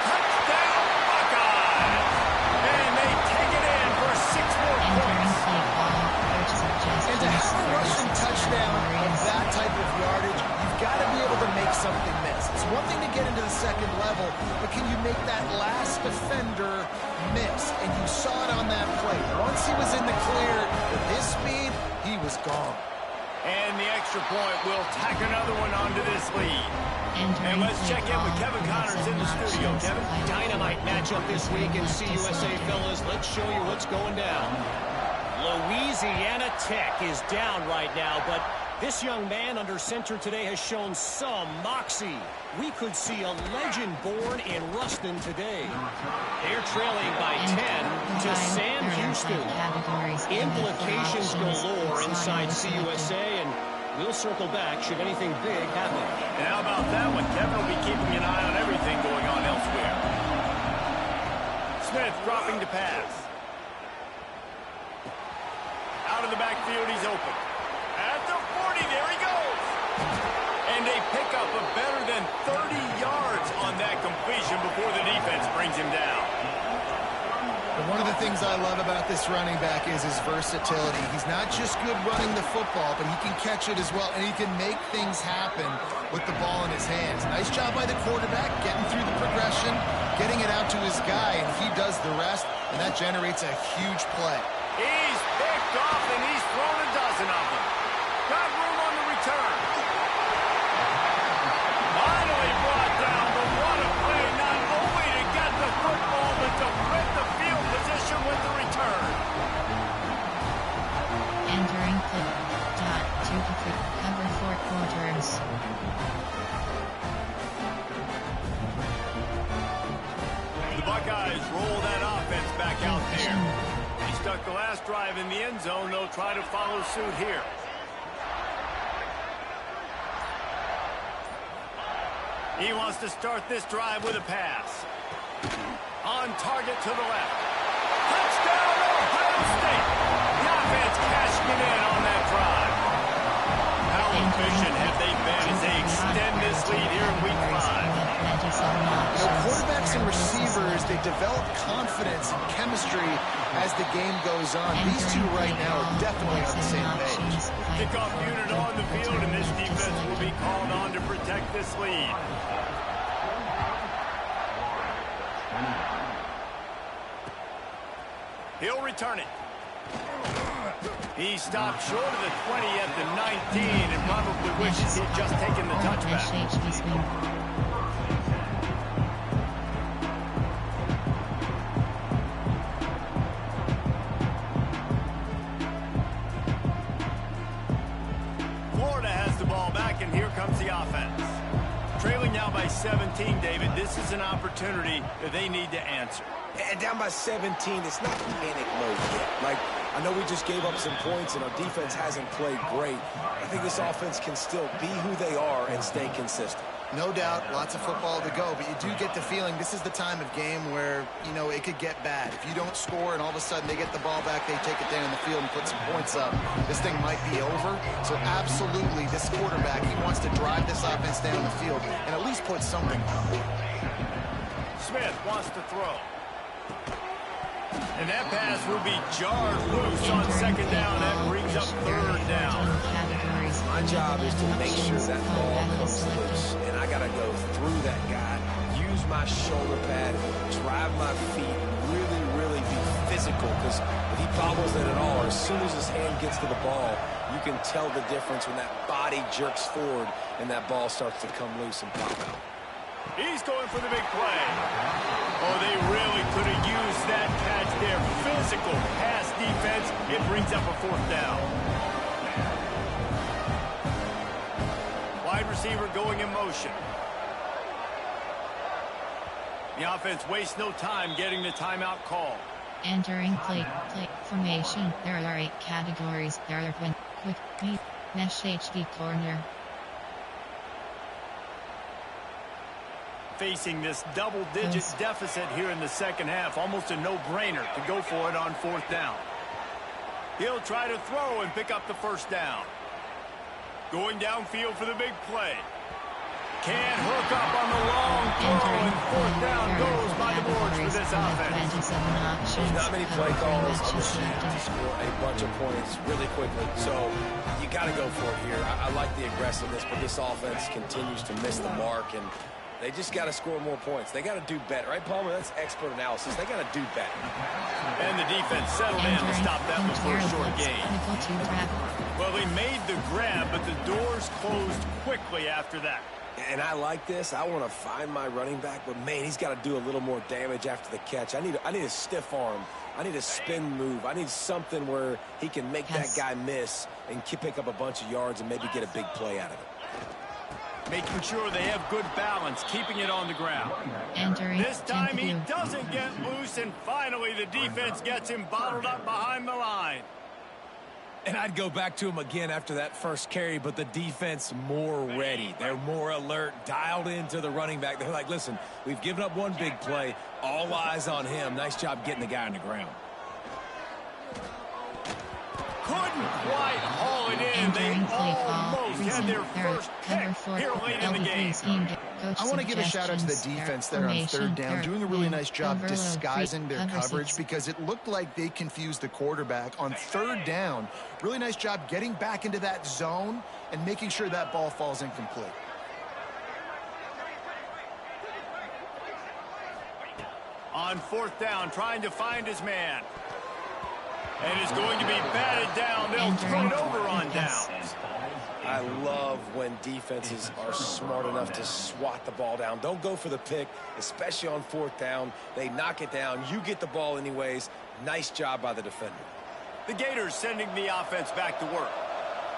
Touchdown, Buckeyes! And they take it in for 6 more points. And to have a rushing touchdown of that type of yardage, you've got to be able to make something miss. It's one thing to get into the second level, but can you make that last defender miss? And you saw it on that play. Once he was in the clear, with his speed, he was gone. And the extra point will tack another one onto this lead. And let's check in with Kevin Connors in the studio. Kevin? Dynamite matchup this week in CUSA, fellas. Let's show you what's going down. Louisiana Tech is down right now, but this young man under center today has shown some moxie. We could see a legend born in Ruston today. They're trailing by 10 to Sam Houston. Implications galore inside CUSA, and we'll circle back should anything big happen. And how about that one? Kevin will be keeping an eye on everything going on elsewhere. Smith dropping to pass. Out of the backfield, he's open. At the 40, there he goes. And a pickup of better than 30 yards on that completion before the defense brings him down. And one of the things I love about this running back is his versatility. He's not just good running the football, but he can catch it as well, and he can make things happen with the ball in his hands. Nice job by the quarterback, getting through the progression, getting it out to his guy, and he does the rest, and that generates a huge play. He's picked off, and he's thrown a dozen of them. Got room on the return. Finally brought down, but what a play, not only to get the football, but to print the field position with the return. Entering clip. Dot 2 to 3. Cover 4 quarters. The Buckeyes roll that offense back out there. He stuck the last drive in the end zone. They'll try to follow suit here. He wants to start this drive with a pass. On target to the left. Touchdown, Ohio State. The offense cashing it in on that drive. How efficient have they been as they extend this lead here in week 5? Quarterbacks and receivers, they develop confidence and chemistry as the game goes on. These two right now are definitely on the same page. Kickoff unit on the field, and this defense will be called on to protect this lead. He'll return it. He stopped short of the 20 at the 19 and probably wishes he'd just taken the touchback. Florida has the ball back, and here comes the offense. Trailing now by 17, David. This is an opportunity that they need to answer. And down by 17, it's not panic mode yet. Like, I know we just gave up some points and our defense hasn't played great. I think this offense can still be who they are and stay consistent. No doubt, lots of football to go, but you do get the feeling this is the time of game where, you know, it could get bad. If you don't score and all of a sudden they get the ball back, they take it down the field and put some points up, this thing might be over. So absolutely, this quarterback, he wants to drive this offense down the field and at least put something on. Smith wants to throw. And that pass will be jarred loose on second down. That brings up third down. My job is to make sure that ball comes loose. And I got to go through that guy, use my shoulder pad, drive my feet, really be physical. Because if he bobbles it at all, or as soon as his hand gets to the ball, you can tell the difference when that body jerks forward and that ball starts to come loose and pop out. He's going for the big play. Oh, they really could have used that catch there. Physical pass defense. It brings up a fourth down. Wide receiver going in motion. The offense wastes no time getting the timeout call. Entering play formation. There are 8 categories. There are quick, meet, mesh, HD corner. Facing this double-digit deficit here in the second half. Almost a no-brainer to go for it on fourth down. He'll try to throw and pick up the first down. Going downfield for the big play. Can't hook up on the long throw, and fourth down goes by the boards for this offense. There's not many play calls on the sheet to score a bunch of points really quickly, so you got to go for it here. I like the aggressiveness, but this offense continues to miss the mark, and They just got to score more points. They got to do better. Right, Palmer? That's expert analysis. They got to do better. And the defense settled in to stop that before a short gain. Well, they made the grab, but the doors closed quickly after that. And I like this. I want to find my running back, but, man, he's got to do a little more damage after the catch. I need a stiff arm. I need a spin move. I need something where he can make that guy miss and pick up a bunch of yards and maybe get a big play out of it. Making sure they have good balance, keeping it on the ground. This time he doesn't get loose, and finally the defense gets him bottled up behind the line. And I'd go back to him again after that first carry, but the defense more ready. They're more alert, dialed into the running back. They're like, listen, we've given up one big play. All eyes on him. Nice job getting the guy on the ground. Couldn't quite haul it in. They almost had their first pick here late in the game. I want to give a shout out to the defense there on third down, doing a really nice job disguising their coverage because it looked like they confused the quarterback on third down. Really nice job getting back into that zone and making sure that ball falls incomplete. On fourth down, trying to find his man. And it's going to be batted down. They'll throw it over on downs. I love when defenses are smart enough to swat the ball down. Don't go for the pick, especially on fourth down. They knock it down. You get the ball anyways. Nice job by the defender. The Gators sending the offense back to work.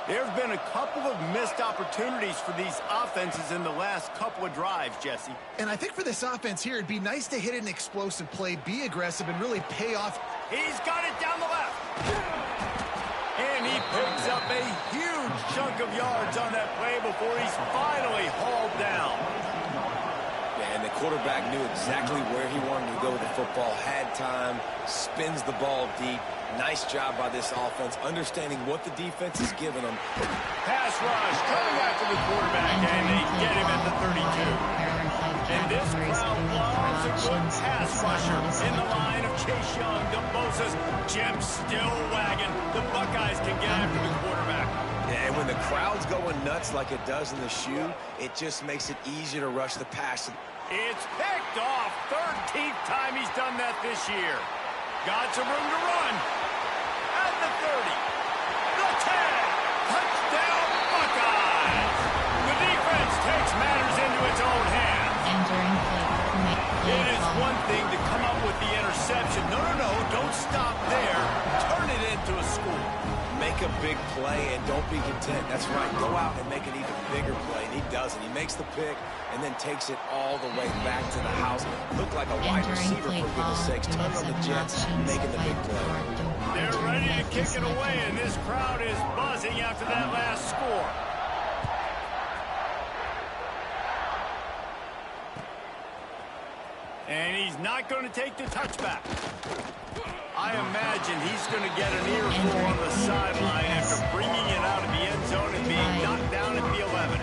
There have been a couple of missed opportunities for these offenses in the last couple of drives, Jesse. And I think for this offense here, it'd be nice to hit an explosive play, be aggressive, and really pay off. He's got it down the left. And he picks up a huge chunk of yards on that play before he's finally hauled down. And the quarterback knew exactly where he wanted to go with the football, had time, spins the ball deep. Nice job by this offense, understanding what the defense is giving them. Pass rush, coming after the quarterback, and they get him at the 32. And this crowd loves a good pass rusher in the line of Chase Young, DeBosa's Jim still wagging. The Buckeyes can get after the quarterback. Yeah, and when the crowd's going nuts like it does in the shoe, it just makes it easier to rush the pass. It's picked off. 13th time he's done that this year. Got some room to run. At the 30. The 10. Touchdown Buckeyes. The defense takes matters into its own hands. It is one thing to come up with the interception. No, don't stop there. Turn it into a score. Make a big play and don't be content. That's right. Go out and make an even bigger play. And he doesn't. He makes the pick and then takes it all the way back to the house. Looked like a wide receiver, for goodness sakes. Turn on the Jets, making the big play. They're ready to kick it away, and this crowd is buzzing after that last score. And he's not going to take the touchback. I imagine he's going to get an earful on the sideline after bringing it out of the end zone and being knocked down at the 11.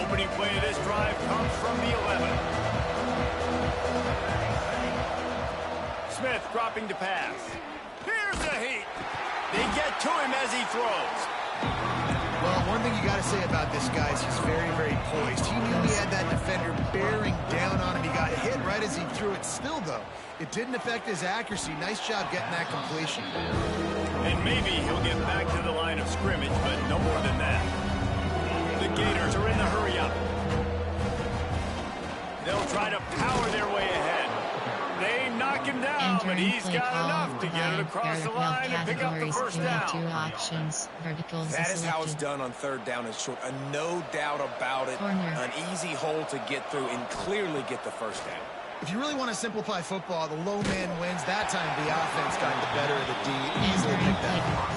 Opening play of this drive comes from the 11. Smith dropping to pass. Here's the heat. They get to him as he throws. Well, one thing you got to say about this guy is he's very, very poised. He knew he had that defender bearing down on him. He got hit right as he threw it. Still, though, it didn't affect his accuracy. Nice job getting that completion. And maybe he'll get back to the line of scrimmage, but no more than that. The Gators are in the hurry-up. They'll try to power their way ahead. They knock him down, but he's got enough to get it across the line and pick up the first down. That is how it's done on third down and short. No doubt about it. An easy hole to get through and clearly get the first down. If you really want to simplify football, the low man wins. That time the offense got the better of the D. Easily picked that off.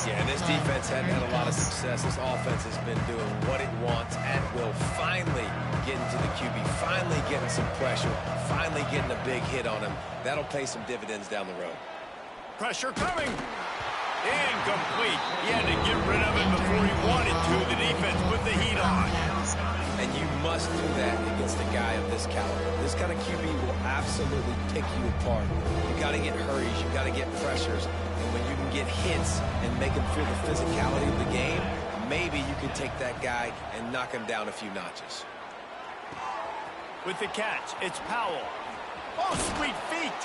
Yeah, this defense hadn't had a lot of success. This offense has been doing what it wants and will finally get into the QB, finally getting some pressure, finally getting a big hit on him. That'll pay some dividends down the road. Pressure coming. Incomplete. He had to get rid of it before he wanted to. The defense put the heat on. And you must do that against a guy of this caliber. This kind of QB will absolutely pick you apart. You got to get hurries. You got to get pressures. And when you can get hits and make them feel the physicality of the game, maybe you can take that guy and knock him down a few notches. With the catch, it's Powell. Oh, sweet feet.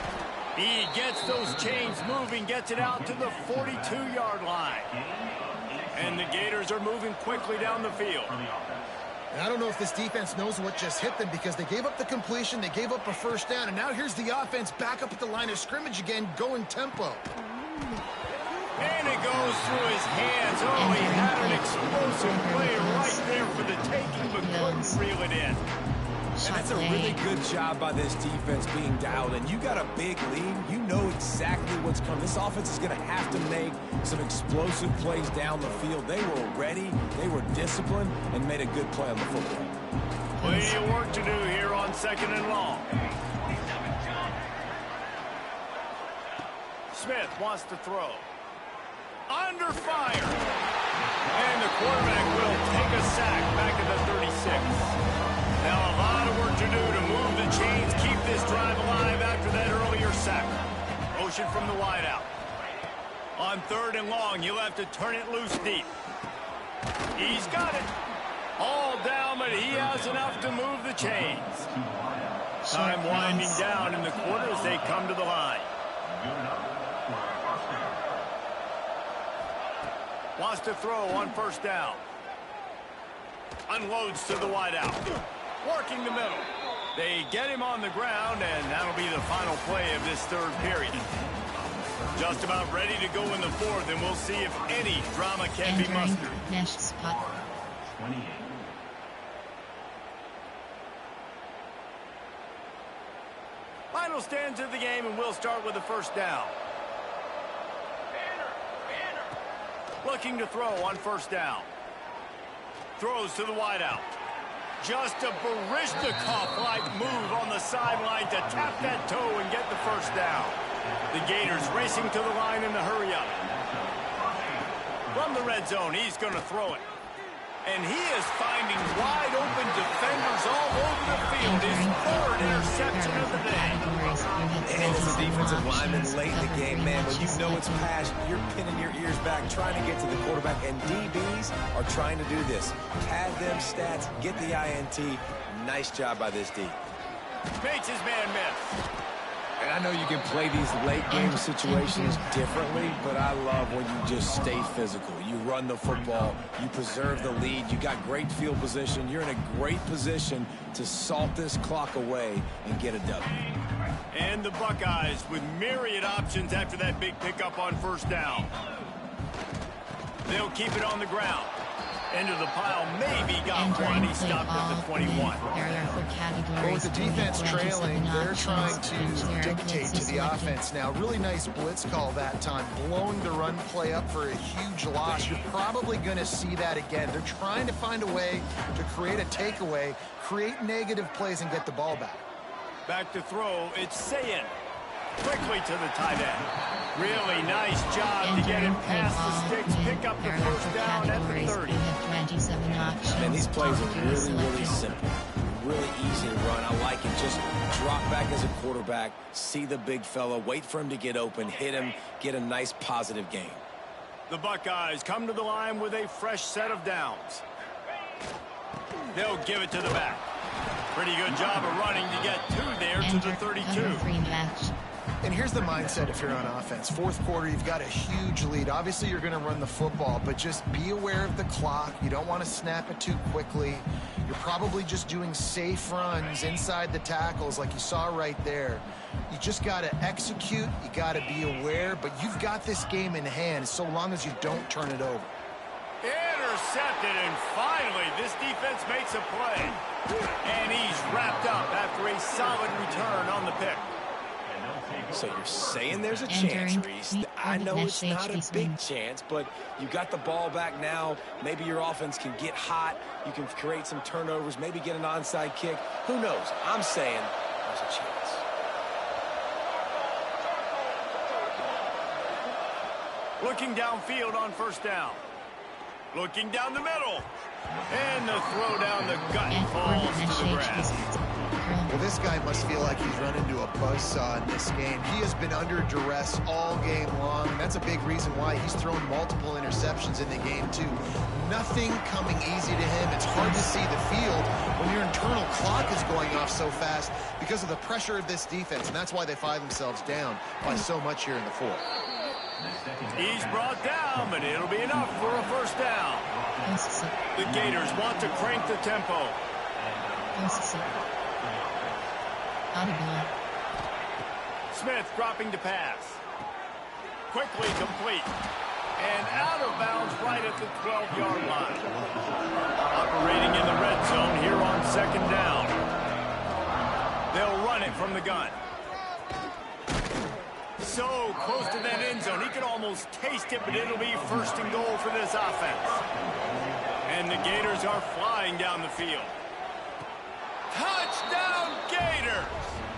He gets those chains moving, gets it out to the 42-yard line. And the Gators are moving quickly down the field. And I don't know if this defense knows what just hit them because they gave up the completion, they gave up a first down, and now here's the offense back up at the line of scrimmage again, going tempo. And it goes through his hands. Oh, he had an explosive play right there for the taking, but couldn't reel it in. And that's a really good job by this defense being dialed in. You got a big lead. You know exactly what's coming. This offense is going to have to make some explosive plays down the field. They were ready, they were disciplined, and made a good play on the football. Plenty of work to do here on 2nd and long. Smith wants to throw. Under fire. And the quarterback will take a sack back at the 36. Now a lot of work to do to move the chains, keep this drive alive after that earlier sack. Motion from the wideout. On 3rd and long, you'll have to turn it loose deep. He's got it. All down, but he has enough to move the chains. Time winding down in the quarter as they come to the line. Wants to throw on 1st down. Unloads to the wideout. Working the middle. They get him on the ground, and that'll be the final play of this 3rd period. Just about ready to go in the 4th, and we'll see if any drama can be mustered. Next spot. 28. Final stands of the game, and we'll start with the 1st down. Looking to throw on 1st down. Throws to the wideout. Just a Baryshnikov-like move on the sideline to tap that toe and get the 1st down. The Gators racing to the line in the hurry up. From the red zone, he's going to throw it. And he is finding wide open defenders all over the field. His 3rd interception of the day. And as a defensive lineman late in the game, man, when you know it's passed, you're pinning your ears back, trying to get to the quarterback. And DBs are trying to do this. Pad them stats, get the INT. Nice job by this D. Makes his man miss. And I know you can play these late-game situations differently, but I love when you just stay physical. You run the football, you preserve the lead, you got great field position, you're in a great position to salt this clock away and get a W. And the Buckeyes with myriad options after that big pickup on 1st down. They'll keep it on the ground. Into the pile, maybe got one. He stopped at the 21. Well, with the defense trailing, they're trying to dictate to the offense now. Really nice blitz call that time, blowing the run play up for a huge loss. You're probably going to see that again. They're trying to find a way to create a takeaway, create negative plays, and get the ball back. Back to throw, it's Sayin. Quickly to the tight end. Really nice job to get him past the sticks, pick up the 1st down at the 30. And these plays are really, really simple. Really easy to run. I like it. Just drop back as a quarterback, see the big fella, wait for him to get open, hit him, get a nice positive gain. The Buckeyes come to the line with a fresh set of downs. They'll give it to the back. Pretty good job of running to get 2 there to the 32. And here's the mindset if you're on offense. 4th quarter, you've got a huge lead. Obviously, you're going to run the football, but just be aware of the clock. You don't want to snap it too quickly. You're probably just doing safe runs inside the tackles like you saw right there. You just got to execute. You got to be aware, but you've got this game in hand so long as you don't turn it over. Intercepted, and finally, this defense makes a play. And he's wrapped up after a solid return on the pick. So you're saying there's a chance, Reese. I know it's not a big chance, but you got the ball back now. Maybe your offense can get hot. You can create some turnovers, maybe get an onside kick. Who knows? I'm saying there's a chance. Looking downfield on 1st down. Looking down the middle. And the throw down the gut falls to the ground. Well, this guy must feel like he's run into a buzzsaw in this game. He has been under duress all game long, and that's a big reason why he's thrown multiple interceptions in the game, too. Nothing coming easy to him. It's hard to see the field when your internal clock is going off so fast because of the pressure of this defense, and that's why they find themselves down by so much here in the fourth. He's brought down, but it'll be enough for a first down. The Gators want to crank the tempo. Smith dropping to pass. Quickly complete. And out of bounds right at the 12-yard line. Operating in the red zone here on second down. They'll run it from the gun. So close to that end zone. He could almost taste it, but it'll be first and goal for this offense. And the Gators are flying down the field. Touchdown, Gators!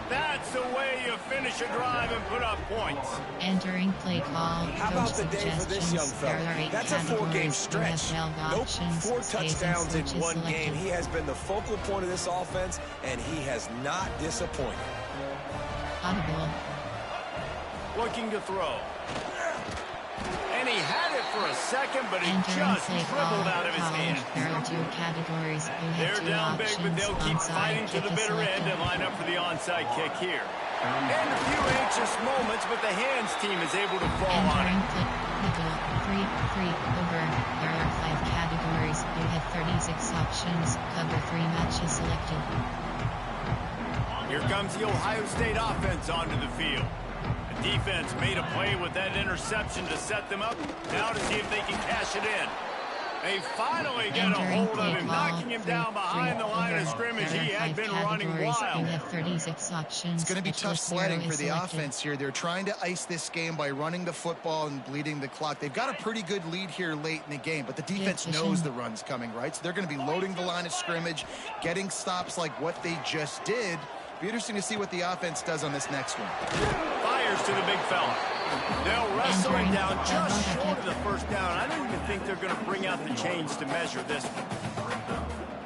That's the way you finish a drive and put up points. Entering play call. How about the day for this young fella? That's a 4-game stretch. Nope, 4 touchdowns in 1 game. He has been the focal point of this offense, and he has not disappointed. Audible. Looking to throw. And he had it for a second, but it just dribbled out of his hand. There are 2 categories. They're down big, but they'll keep fighting to the bitter end and line up for the onside kick here. And a few anxious moments, but the hands team is able to fall on it. Nickel, 3, over. There are 5 categories. You have 36 options. Cover 3 matches selected. Here comes the Ohio State offense onto the field. The defense made a play with that interception to set them up. Now to see if they can cash it in. They finally get a hold of him, knocking him down behind the line of scrimmage. He had been running wild. It's going to be tough sledding for the offense here. They're trying to ice this game by running the football and bleeding the clock. They've got a pretty good lead here late in the game, but the defense knows the run's coming, right? So they're going to be loading the line of scrimmage, getting stops like what they just did. Be interesting to see what the offense does on this next one. Fires to the big fella. They'll wrestle him down just short of the first down. I don't even think they're going to bring out the chains to measure this one.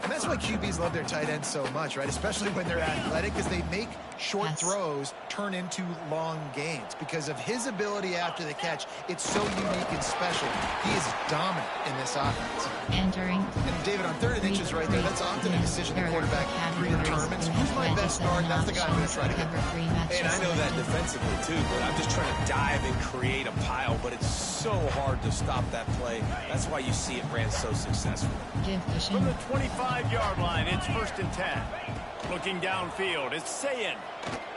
And that's why QBs love their tight ends so much, right? Especially when they're athletic, because they make short throws turn into long gains. Because of his ability after the catch, it's so unique and special. He is dominant in this offense. And David, on 3rd and inches right there, that's often a decision the quarterback predetermines. Who's my best guard? That's the guy I'm going to try to get. And I know that defensively, too, but I'm just trying to dive and create a pile, but it's so hard to stop that play. That's why you see it ran so successfully. From the 25-yard line, it's 1st and 10. Looking downfield, it's Sayin.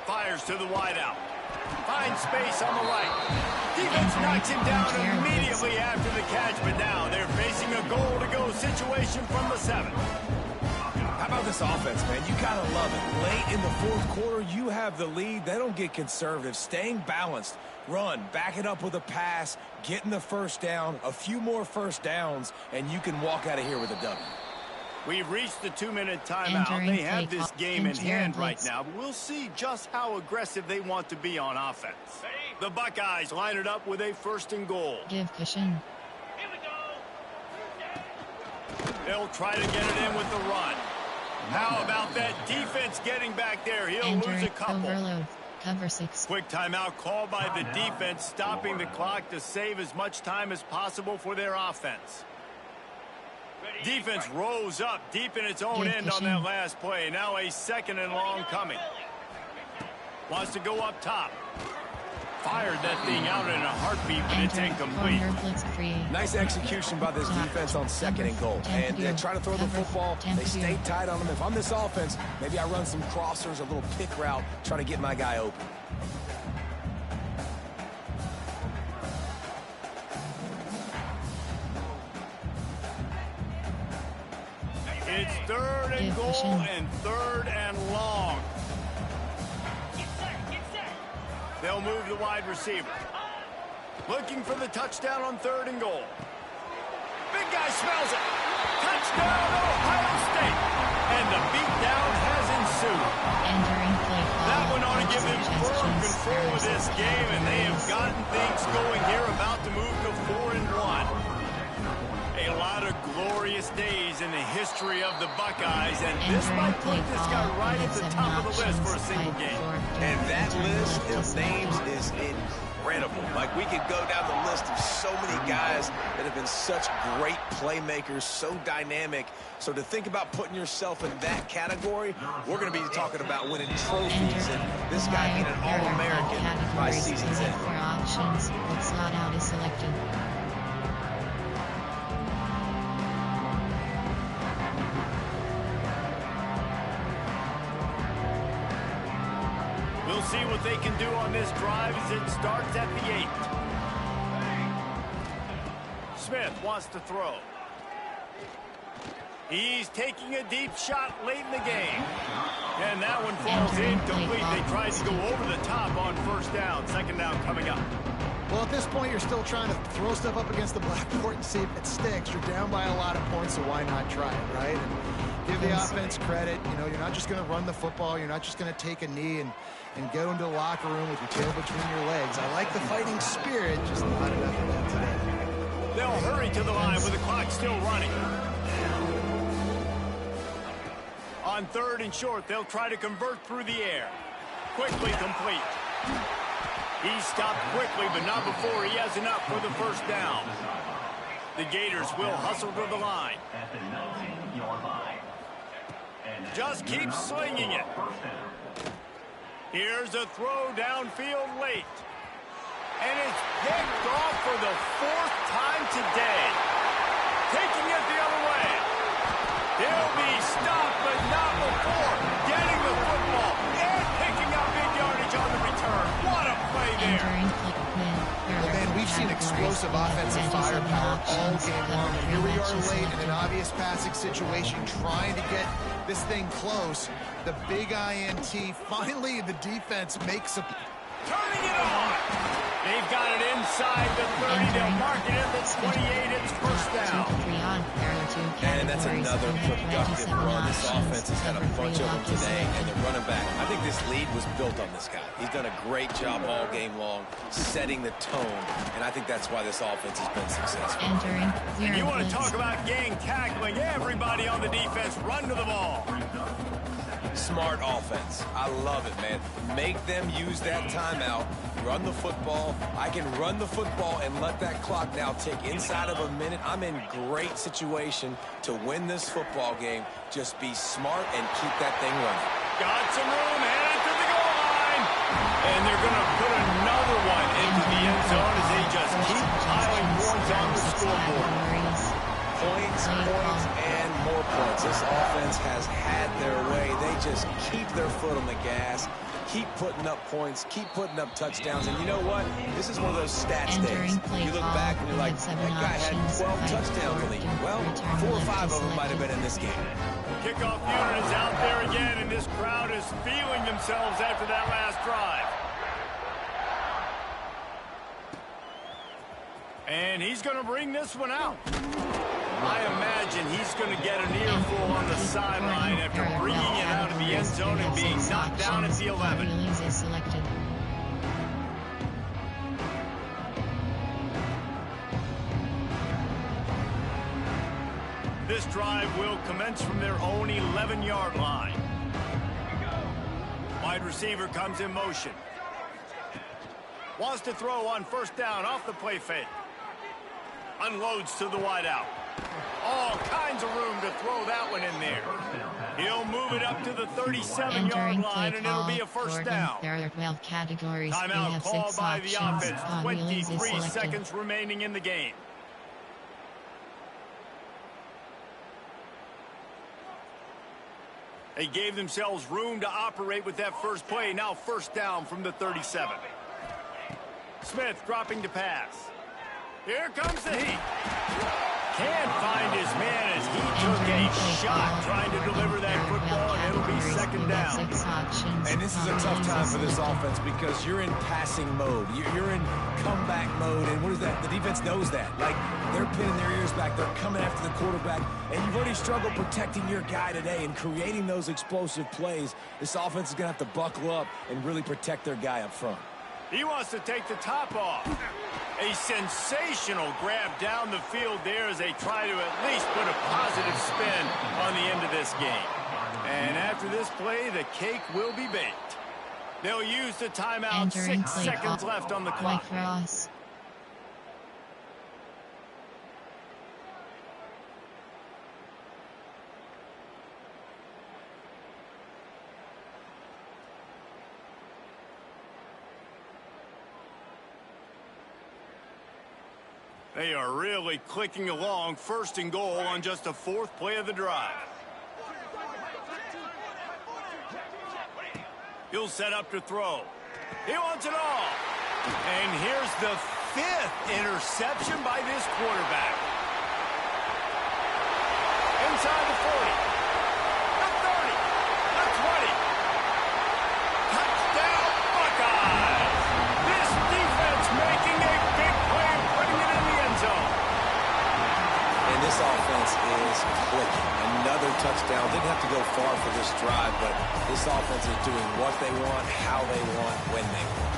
Fires to the wideout. Finds space on the right. Defense knocks him down immediately after the catch, but now they're facing a goal-to-go situation from the 7. How about this offense, man? You gotta love it. Late in the 4th quarter, you have the lead. They don't get conservative. Staying balanced. Run, back it up with a pass, getting the first down, a few more first downs, and you can walk out of here with a W. We've reached the 2-minute timeout. They have this game in hand right now, but we'll see just how aggressive they want to be on offense. The Buckeyes line it up with a 1st and goal. Give cushion. They'll try to get it in with the run. How about that defense getting back there? He'll lose a couple. Overload. Cover 6. Quick timeout called by the defense, stopping the clock to save as much time as possible for their offense. Defense rose up deep in its own end on that last play. Now a 2nd and long coming. Wants to go up top. Fired that thing out in a heartbeat, but it's incomplete. Nice execution by this defense on 2nd and goal. And trying to throw the football, they stay tight on them. If I'm this offense, maybe I run some crossers, a little pick route, try to get my guy open. It's 3rd and goal and 3rd and long. They'll move the wide receiver. Looking for the touchdown on 3rd and goal. Big guy smells it. Touchdown, Ohio State. And the beatdown has ensued. That one ought to give them firm control of this game, and they have gotten things going here, about to move to 4-1. A lot of glory earliest days in the history of the Buckeyes, and this might put this guy right at the top of the list for a single game. And that list of names is incredible. Like, we could go down the list of so many guys that have been such great playmakers, so dynamic. So to think about putting yourself in that category, we're going to be talking about winning trophies and this guy being an All-American by season's end. For options, what slot out is selected. We'll see what they can do on this drive as it starts at the 8. Smith wants to throw. He's taking a deep shot late in the game. And that one falls incomplete. They tried to go over the top on first down. Second down coming up. Well, at this point, you're still trying to throw stuff up against the blackboard and see if it sticks. You're down by a lot of points, so why not try it, right? And give the offense credit. You know, you're not just going to run the football. You're not just going to take a knee and go into the locker room with your tail between your legs. I like the fighting spirit, just not enough of that today. They'll hurry to the line with the clock still running. On 3rd and short, they'll try to convert through the air. Quickly complete. He stopped quickly, but not before he has enough for the first down. The Gators will hustle to the line. Just keep slinging it. Here's a throw downfield late. And it's picked off for the 4th time today. Taking it the other way. He'll be stopped, but not before getting the football and picking up big yardage on the return. What a play there. Well, man, we've seen explosive offensive firepower all game long. And here we are late in an obvious passing situation, trying to get this thing close. The big INT. Finally, the defense makes a... Turning it on. They've got it inside the 30. They'll mark it at the 28. It's first down. And that's another productive run. This offense has had a bunch of them today, and they're running back. I think this lead was built on this guy. He's done a great job all game long, setting the tone, and I think that's why this offense has been successful. And you want to talk about gang tackling? Everybody on the defense run to the ball. Smart offense. I love it, man. Make them use that timeout. Run the football. I can run the football and let that clock now tick inside of a minute. I'm in great situation to win this football game. Just be smart and keep that thing running. Got some room, headed to the goal line. And they're going to put another one into the end zone as they just keep piling points on the scoreboard. Points, and more points. This offense has had their way. They just keep their foot on the gas, keep putting up points, keep putting up touchdowns. And you know what? This is one of those stats days. You look back and you're like, that guy had 12 touchdowns in the year. Well, 4 or 5 of them might have been in this game. Kickoff unit is out there again, and this crowd is feeling themselves after that last drive. And he's going to bring this one out. I imagine he's going to get an earful on the sideline after bringing it out of the end zone and being knocked down at the 11. This drive will commence from their own 11-yard line. Wide receiver comes in motion. Wants to throw on first down off the play fake. Unloads to the wideout. All kinds of room to throw that one in there. He'll move it up to the 37-yard line, and it'll be a first down. There are 12 categories. Timeout called by the offense. 23 seconds remaining in the game. They gave themselves room to operate with that first play. Now first down from the 37. Smith dropping to pass. Here comes the heat. Can't find his man as he took a shot trying to deliver that football, and it'll be second down. And this is a tough time for this offense because you're in passing mode. You're in comeback mode, and what is that? The defense knows that. Like, they're pinning their ears back. They're coming after the quarterback, and you've already struggled protecting your guy today and creating those explosive plays. This offense is going to have to buckle up and really protect their guy up front. He wants to take the top off. A sensational grab down the field there as they try to at least put a positive spin on the end of this game. And after this play, the cake will be baked. They'll use the timeout. 6 seconds left on the clock. Cross. They are really clicking along. 1st and goal on just the 4th play of the drive. He'll set up to throw. He wants it all. And here's the 5th interception by this quarterback. Inside the 40. The 30. The 20. Touchdown Buckeyes. This defense making a big play and putting it in the end zone. And this offense is clicking. Another touchdown. Didn't have to go far for this drive, but this offense is doing what they want, how they want, when they want.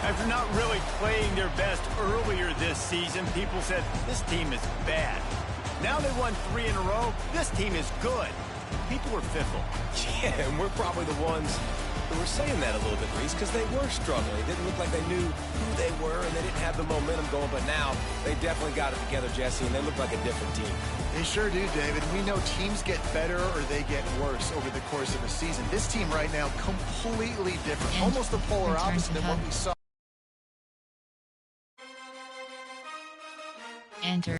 After not really playing their best earlier this season, people said, this team is bad. Now they won 3 in a row. This team is good. People are fickle. Yeah, and we're probably the ones who were saying that a little bit, Reese, because they were struggling. It didn't look like they knew who they were, and they didn't have the momentum going. But now they definitely got it together, Jesse, and they look like a different team. They sure do, David. We know teams get better or they get worse over the course of a season. This team right now, completely different. And almost the polar opposite of what we saw. Enter.